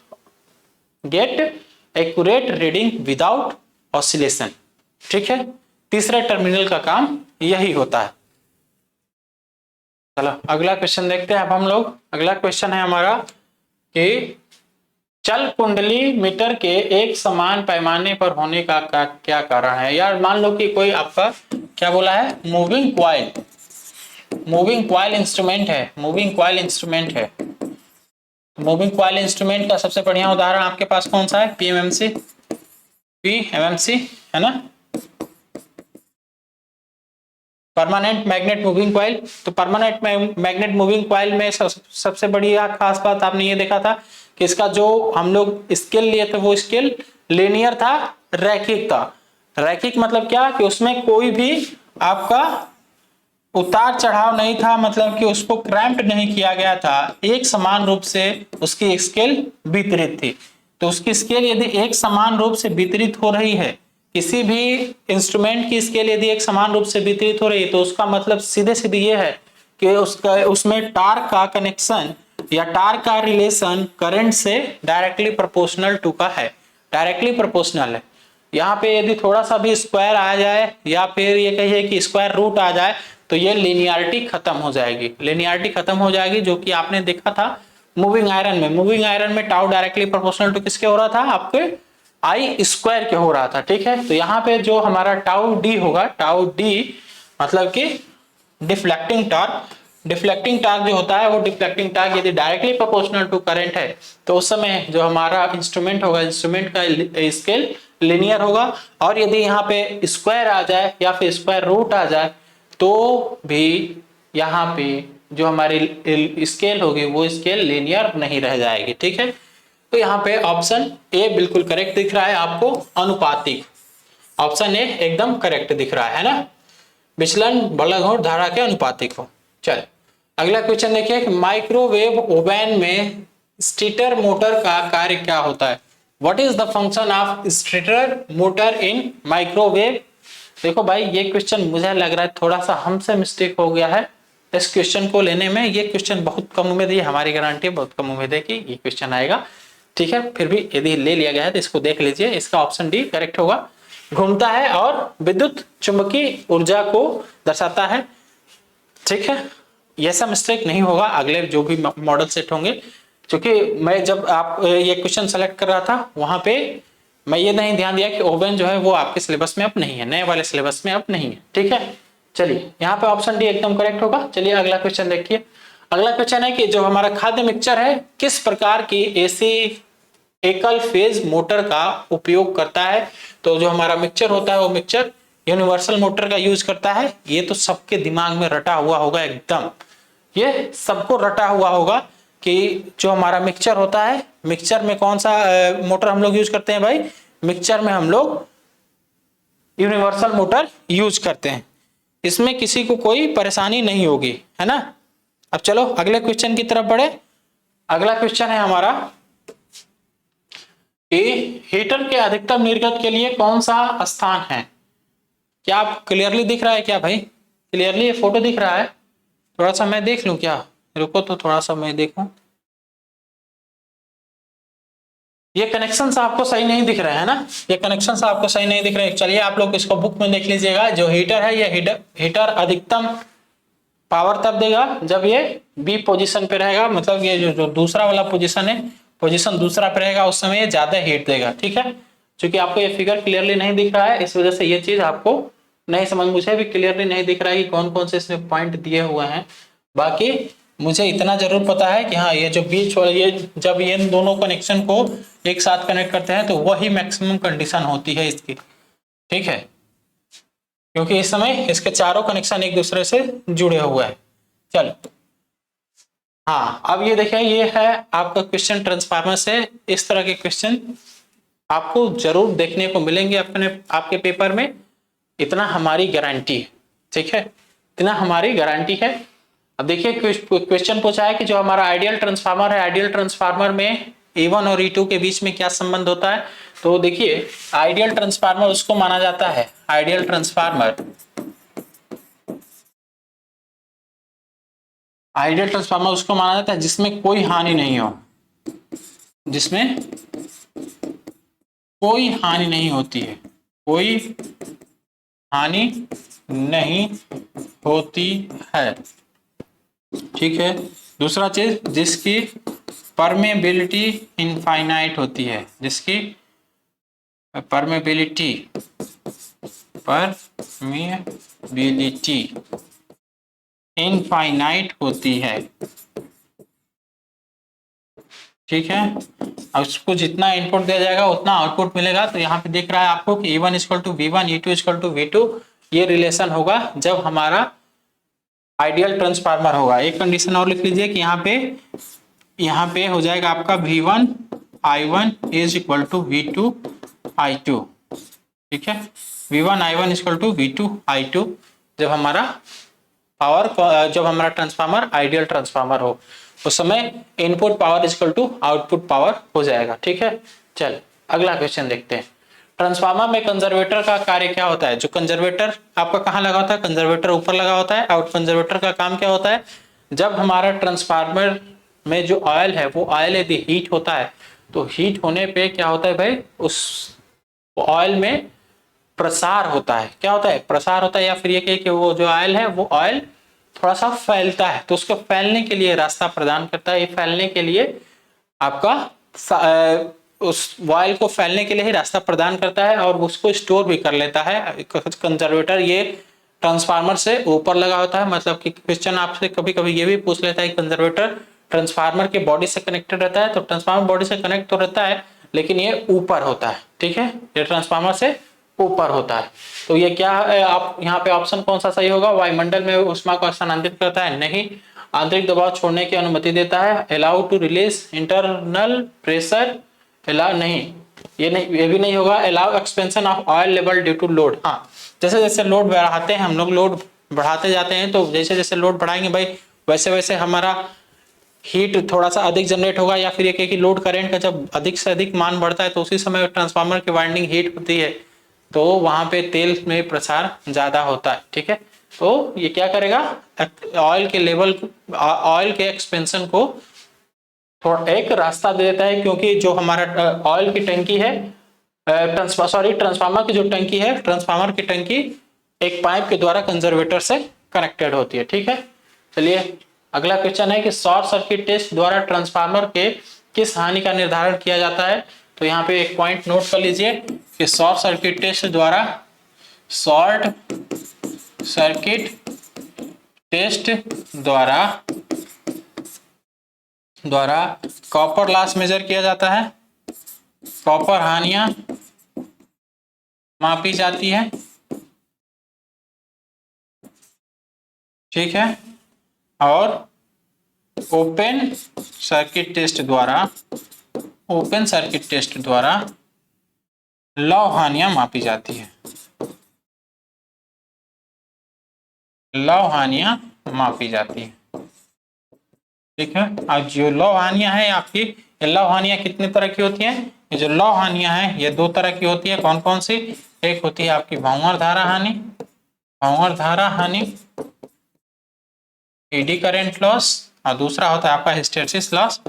accurate reading without oscillation. ठीक है, तीसरे टर्मिनल का काम यही होता है। चलो अगला क्वेश्चन देखते हैं अब हम लोग। अगला क्वेश्चन है हमारा कि चल कुंडली मीटर के एक समान पैमाने पर होने का क्या कारण है? यार मान लो कि कोई आपका क्या बोला है, मूविंग कॉइल इंस्ट्रूमेंट है, मूविंग कॉइल इंस्ट्रूमेंट का सबसे बढ़िया उदाहरण आपके पास कौन सा है? पीएमएमसी है ना, परमानेंट मैग्नेट मूविंग कॉइल। तो परमानेंट मैग्नेट मूविंग कॉइल में सबसे बढ़िया खास बात आपने ये देखा था कि इसका जो हम लोग स्केल लिए थे वो स्केल लीनियर था, रैखिक था। रैखिक मतलब क्या कि उसमें कोई भी आपका उतार चढ़ाव नहीं था, मतलब कि उसको क्रैम्प्ड नहीं किया गया था, एक समान रूप से उसकी स्केल वितरित थी। तो उसकी स्केल यदि एक समान रूप से वितरित हो रही है, किसी भी इंस्ट्रूमेंट की स्केल यदि एक समान रूप से वितरित हो रही है, तो उसका मतलब सीधे सीधे ये है कि उसमें टार्क का कनेक्शन या टार्क का रिलेशन करंट से डायरेक्टली प्रोपोर्शनल टू का है, डायरेक्टली प्रोपोर्शनल है। यहाँ पे यदि थोड़ा सा भी स्क्वायर आ जाए या फिर ये कहिए कि स्क्वायर रूट आ जाए तो ये लिनियरिटी खत्म हो जाएगी, जो कि आपने देखा था मूविंग आयरन में टाउ डायरेक्टली प्रोपोर्शनल टू किसके हो रहा था? आपके आई स्क्वायर के हो रहा था। ठीक है, तो यहाँ पे जो हमारा टाउ डी होगा, टाउ डी मतलब कि डिफ्लेक्टिंग टार्क जो होता है, वो डिफ्लेक्टिंग टार्क यदि डायरेक्टली प्रोपोर्शनल टू करंट है तो उस समय जो हमारा इंस्ट्रूमेंट होगा, इंस्ट्रूमेंट का स्केल लिनियर होगा। और यदि यहाँ पे स्क्वायर आ जाए या फिर स्क्वायर रूट आ जाए तो भी यहाँ पे जो हमारी स्केल होगी वो स्केल लिनियर नहीं रह जाएगी। ठीक है, तो यहाँ पे ऑप्शन ए बिल्कुल करेक्ट दिख रहा है आपको, अनुपातिक। ऑप्शन ए एकदम करेक्ट दिख रहा है ना, विचलन बल और धारा के अनुपातिक हो। चल अगला क्वेश्चन देखिए कि माइक्रोवेव ओवन में स्टेटर मोटर का कार्य क्या होता है? What is the function of stator motor in microwave? देखो भाई ये क्वेश्चन मुझे लग रहा है थोड़ा सा हमसे मिस्टेक हो गया है इस क्वेश्चन को लेने में। ये क्वेश्चन बहुत कम उम्मीद है, हमारी गारंटी बहुत कम उम्मीद है कि ये क्वेश्चन आएगा। ठीक है, फिर भी यदि ले लिया गया है तो इसको देख लीजिए, इसका ऑप्शन डी करेक्ट होगा। घूमता है और विद्युत चुंबकीय ऊर्जा को दर्शाता है। ठीक है, ऐसा मिस्टेक नहीं होगा अगले जो भी मॉडल सेट होंगे, क्योंकि मैं जब आप ये क्वेश्चन सेलेक्ट कर रहा था वहां पे मैं ये नहीं ध्यान दिया कि ओवन जो है वो आपके सिलेबस में अब नहीं है, नए वाले सिलेबस में अब नहीं है। ठीक है, चलिए यहाँ पे ऑप्शन डी एकदम करेक्ट होगा। चलिए अगला क्वेश्चन देखिए। अगला क्वेश्चन है कि जो हमारा खाद्य मिक्सचर है किस प्रकार की एसी एकल फेज मोटर का उपयोग करता है? तो जो हमारा मिक्सचर होता है वो मिक्सचर यूनिवर्सल मोटर का यूज करता है। ये तो सबके दिमाग में रटा हुआ होगा, एकदम ये सबको रटा हुआ होगा कि जो हमारा मिक्सचर होता है, मिक्सचर में कौन सा मोटर हम लोग यूज करते हैं भाई? मिक्सचर में हम लोग यूनिवर्सल मोटर यूज करते हैं, इसमें किसी को कोई परेशानी नहीं होगी, है ना। अब चलो अगले क्वेश्चन की तरफ बढ़े। अगला क्वेश्चन है हमारा कि हीटर के अधिकतम निर्गत के लिए कौन सा स्थान है? क्या आप क्लियरली दिख रहा है क्या भाई? क्लियरली ये फोटो दिख रहा है? थोड़ा सा मैं देख लूं क्या? रुको तो थोड़ा सा मैं देखूं। ये कनेक्शन आपको सही नहीं दिख रहे हैं ना, ये कनेक्शन आपको सही नहीं दिख रहे। चलिए आप लोग इसको बुक में देख लीजिएगा। जो हीटर है ये हीटर अधिकतम पावर तब देगा जब ये बी पोजीशन पे रहेगा, मतलब ये जो दूसरा वाला पोजीशन है, पोजीशन दूसरा पे रहेगा, उस समय ये ज्यादा हीट देगा। ठीक है, क्योंकि आपको ये फिगर क्लियरली नहीं दिख रहा है इस वजह से ये चीज आपको नहीं समझ, मुझे भी क्लियरली नहीं दिख रहा है कि कौन कौन से इसमें पॉइंट दिए हुए हैं। बाकी मुझे इतना जरूर पता है कि हाँ ये जो बीच वाला, ये जब ये दोनों कनेक्शन को एक साथ कनेक्ट करते हैं तो वही मैक्सिमम कंडीशन होती है इसकी। ठीक है, क्योंकि इस समय इसके चारों कनेक्शन एक दूसरे से जुड़े हुए हैं। चलो हाँ, अब ये देखिए, ये है आपका क्वेश्चन ट्रांसफार्मर से। इस तरह के क्वेश्चन आपको जरूर देखने को मिलेंगे अपने आपके पेपर में, इतना हमारी गारंटी है, ठीक है, इतना हमारी गारंटी है। अब देखिए क्वेश्चन पूछा है कि जो हमारा आइडियल ट्रांसफार्मर है, आइडियल ट्रांसफार्मर में E1 और E2 के बीच में क्या संबंध होता है। तो देखिए आइडियल ट्रांसफार्मर उसको माना जाता है, आइडियल ट्रांसफार्मर, आइडियल ट्रांसफार्मर उसको माना जाता है जिसमें कोई हानि नहीं हो, जिसमें कोई हानि नहीं होती है, कोई हानि नहीं होती है, ठीक है। दूसरा चीज, जिसकी परमेबिलिटी इनफाइनाइट होती है, जिसकी परमेबिलिटी इनफाइनाइट होती है, ठीक है। अब उसको जितना इनपुट दिया जाएगा उतना आउटपुट मिलेगा। तो यहाँ पे दिख रहा है आपको कि E1 equal to V1, E2 equal to V2, ये रिलेशन होगा जब हमारा आइडियल ट्रांसफार्मर होगा। एक कंडीशन और लिख लीजिए कि यहाँ पे हो जाएगा आपका V1 I1 is equal to V2 I2, ठीक है। V1 I1 equal to V2 I2 जब हमारा ट्रांसफार्मर आइडियल ट्रांसफार्मर हो, उस समय input power equal to output power हो जाएगा, ठीक है। चल अगला क्वेश्चन देखते हैं। ट्रांसफार्मर में कंजर्वेटर का कार्य क्या होता है। जो कंजर्वेटर आपका कहाँ लगा होता है, कंजर्वेटर ऊपर लगा होता है। और कंजर्वेटर का काम क्या होता है, जब हमारा ट्रांसफार्मर में जो ऑयल है वो ऑयल यदि हीट होता है तो हीट होने पे क्या होता है भाई, उस ऑयल में प्रसार होता है। क्या होता है, प्रसार होता है, या फिर ये कहे कि वो जो ऑयल है वो ऑयल थोड़ा सा फैलता है, तो उसको फैलने के लिए रास्ता प्रदान करता है। ये फैलने के लिए आपका उस ऑयल को फैलने के लिए ही रास्ता प्रदान करता है और उसको स्टोर भी कर लेता है कंजर्वेटर। ये ट्रांसफार्मर से ऊपर लगा होता है। मतलब कि क्वेश्चन आपसे कभी कभी ये भी पूछ लेता है कंजर्वेटर ट्रांसफार्मर के बॉडी से कनेक्टेड रहता है, तो ट्रांसफार्मर बॉडी से कनेक्ट तो रहता है लेकिन ये ऊपर होता है, ठीक है, ये ट्रांसफार्मर से ऊपर होता है। तो ये क्या है, आप यहाँ पे ऑप्शन कौन सा सही होगा, वायुमंडल में ऊष्मा को स्थानांतरित करता है, नहीं। आंतरिक दबाव छोड़ने की अनुमति देता है, allow to release internal pressure, allow नहीं, ये नहीं, ये भी नहीं होगा। Allow expansion of oil level due to load, हाँ, जैसे जैसे लोड बढ़ाते हैं हम लोग, लोड बढ़ाते जाते हैं, तो जैसे जैसे लोड बढ़ाएंगे भाई वैसे वैसे हमारा हीट थोड़ा सा अधिक जनरेट होगा। या फिर ये कि लोड करंट का जब अधिक से अधिक मान बढ़ता है तो उसी समय ट्रांसफार्मर की वाइंडिंग हीट होती है, तो वहां पे तेल में प्रसार ज्यादा होता है, ठीक है। तो ये क्या करेगा, ऑयल के लेवल, ऑयल के एक्सपेंशन को थोड़ा एक रास्ता दे देता है, क्योंकि जो हमारा ऑयल की टंकी है, ट्रांसफार्मर की जो टंकी है, ट्रांसफार्मर की टंकी एक पाइप के द्वारा कंजर्वेटर से कनेक्टेड होती है, ठीक है। चलिए अगला क्वेश्चन है कि शॉर्ट सर्किट टेस्ट द्वारा ट्रांसफार्मर के किस हानि का निर्धारण किया जाता है। तो यहाँ पे एक पॉइंट नोट कर लीजिए कि शॉर्ट सर्किट टेस्ट द्वारा कॉपर लॉस मेजर किया जाता है, कॉपर हानियां मापी जाती है, ठीक है। और ओपन सर्किट टेस्ट द्वारा लौ हानियां मापी जाती है, लौ हानियां मापी जाती है, ठीक है। अब जो लौ हानियां हैं आपकी, ये लौ हानियां कितने तरह की होती हैं, ये जो लौ हानियां हैं ये दो तरह की होती है। कौन कौन सी, एक होती है आपकी भंवर धारा हानि, एडी करंट लॉस, और दूसरा होता है आपका हिस्टैरिसीस लॉस,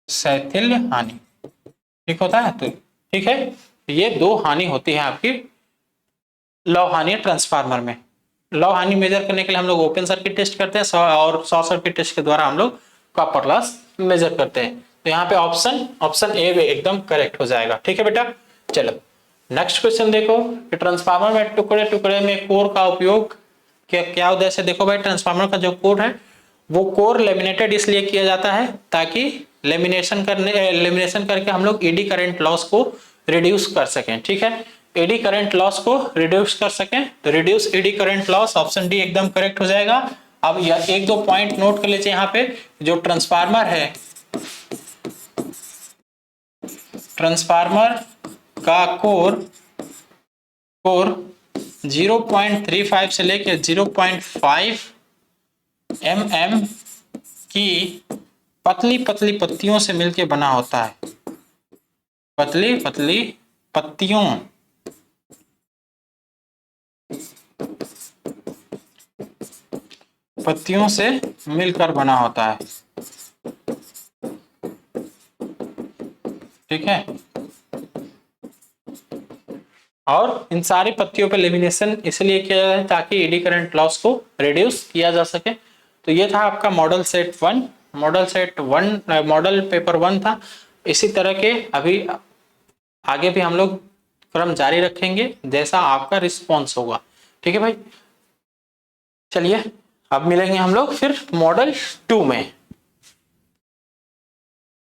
शैथिल्य हानि, ठीक होता है। तो ठीक है, ये दो हानि होती है आपकी लौ हानि ट्रांसफार्मर में। लौ हानि मेजर करने के लिए हम लोग ओपन सर्किट टेस्ट करते हैं और शॉर्ट सर्किट टेस्ट के द्वारा हम लोग कॉपर लॉस मेजर करते हैं। तो यहाँ पे ऑप्शन ए एकदम करेक्ट हो जाएगा, ठीक है बेटा। चलो नेक्स्ट क्वेश्चन देखो कि ट्रांसफार्मर में टुकड़े टुकड़े में कोर का उपयोग क्या उद्देश्य। देखो भाई, ट्रांसफार्मर का जो कोर है वो कोर लेमिनेटेड इसलिए किया जाता है ताकि लेमिनेशन करके हम लोग एडी करंट लॉस को रिड्यूस कर सकें, ठीक है। एडी करंट लॉस को रिड्यूस कर सकें, तो reduce eddy current loss, option D एकदम करेक्ट हो जाएगा। अब एक दो पॉइंट नोट कर लीजिए यहाँ पे, जो ट्रांसफार्मर है ट्रांसफार्मर का कोर 0.35 से लेकर 0.5 mm की पतली पतली पत्तियों से मिलकर बना होता है। पतली पतली पत्तियों से मिलकर बना होता है। ठीक है, और इन सारी पत्तियों पे लेमिनेशन इसलिए किया जाता है ताकि एडी करंट लॉस को रिड्यूस किया जा सके। तो ये था आपका मॉडल सेट 1, मॉडल पेपर 1 था। इसी तरह के अभी आगे भी हम लोग क्रम जारी रखेंगे जैसा आपका रिस्पॉन्स होगा। ठीक है भाई, चलिए अब मिलेंगे हम लोग फिर मॉडल 2 में।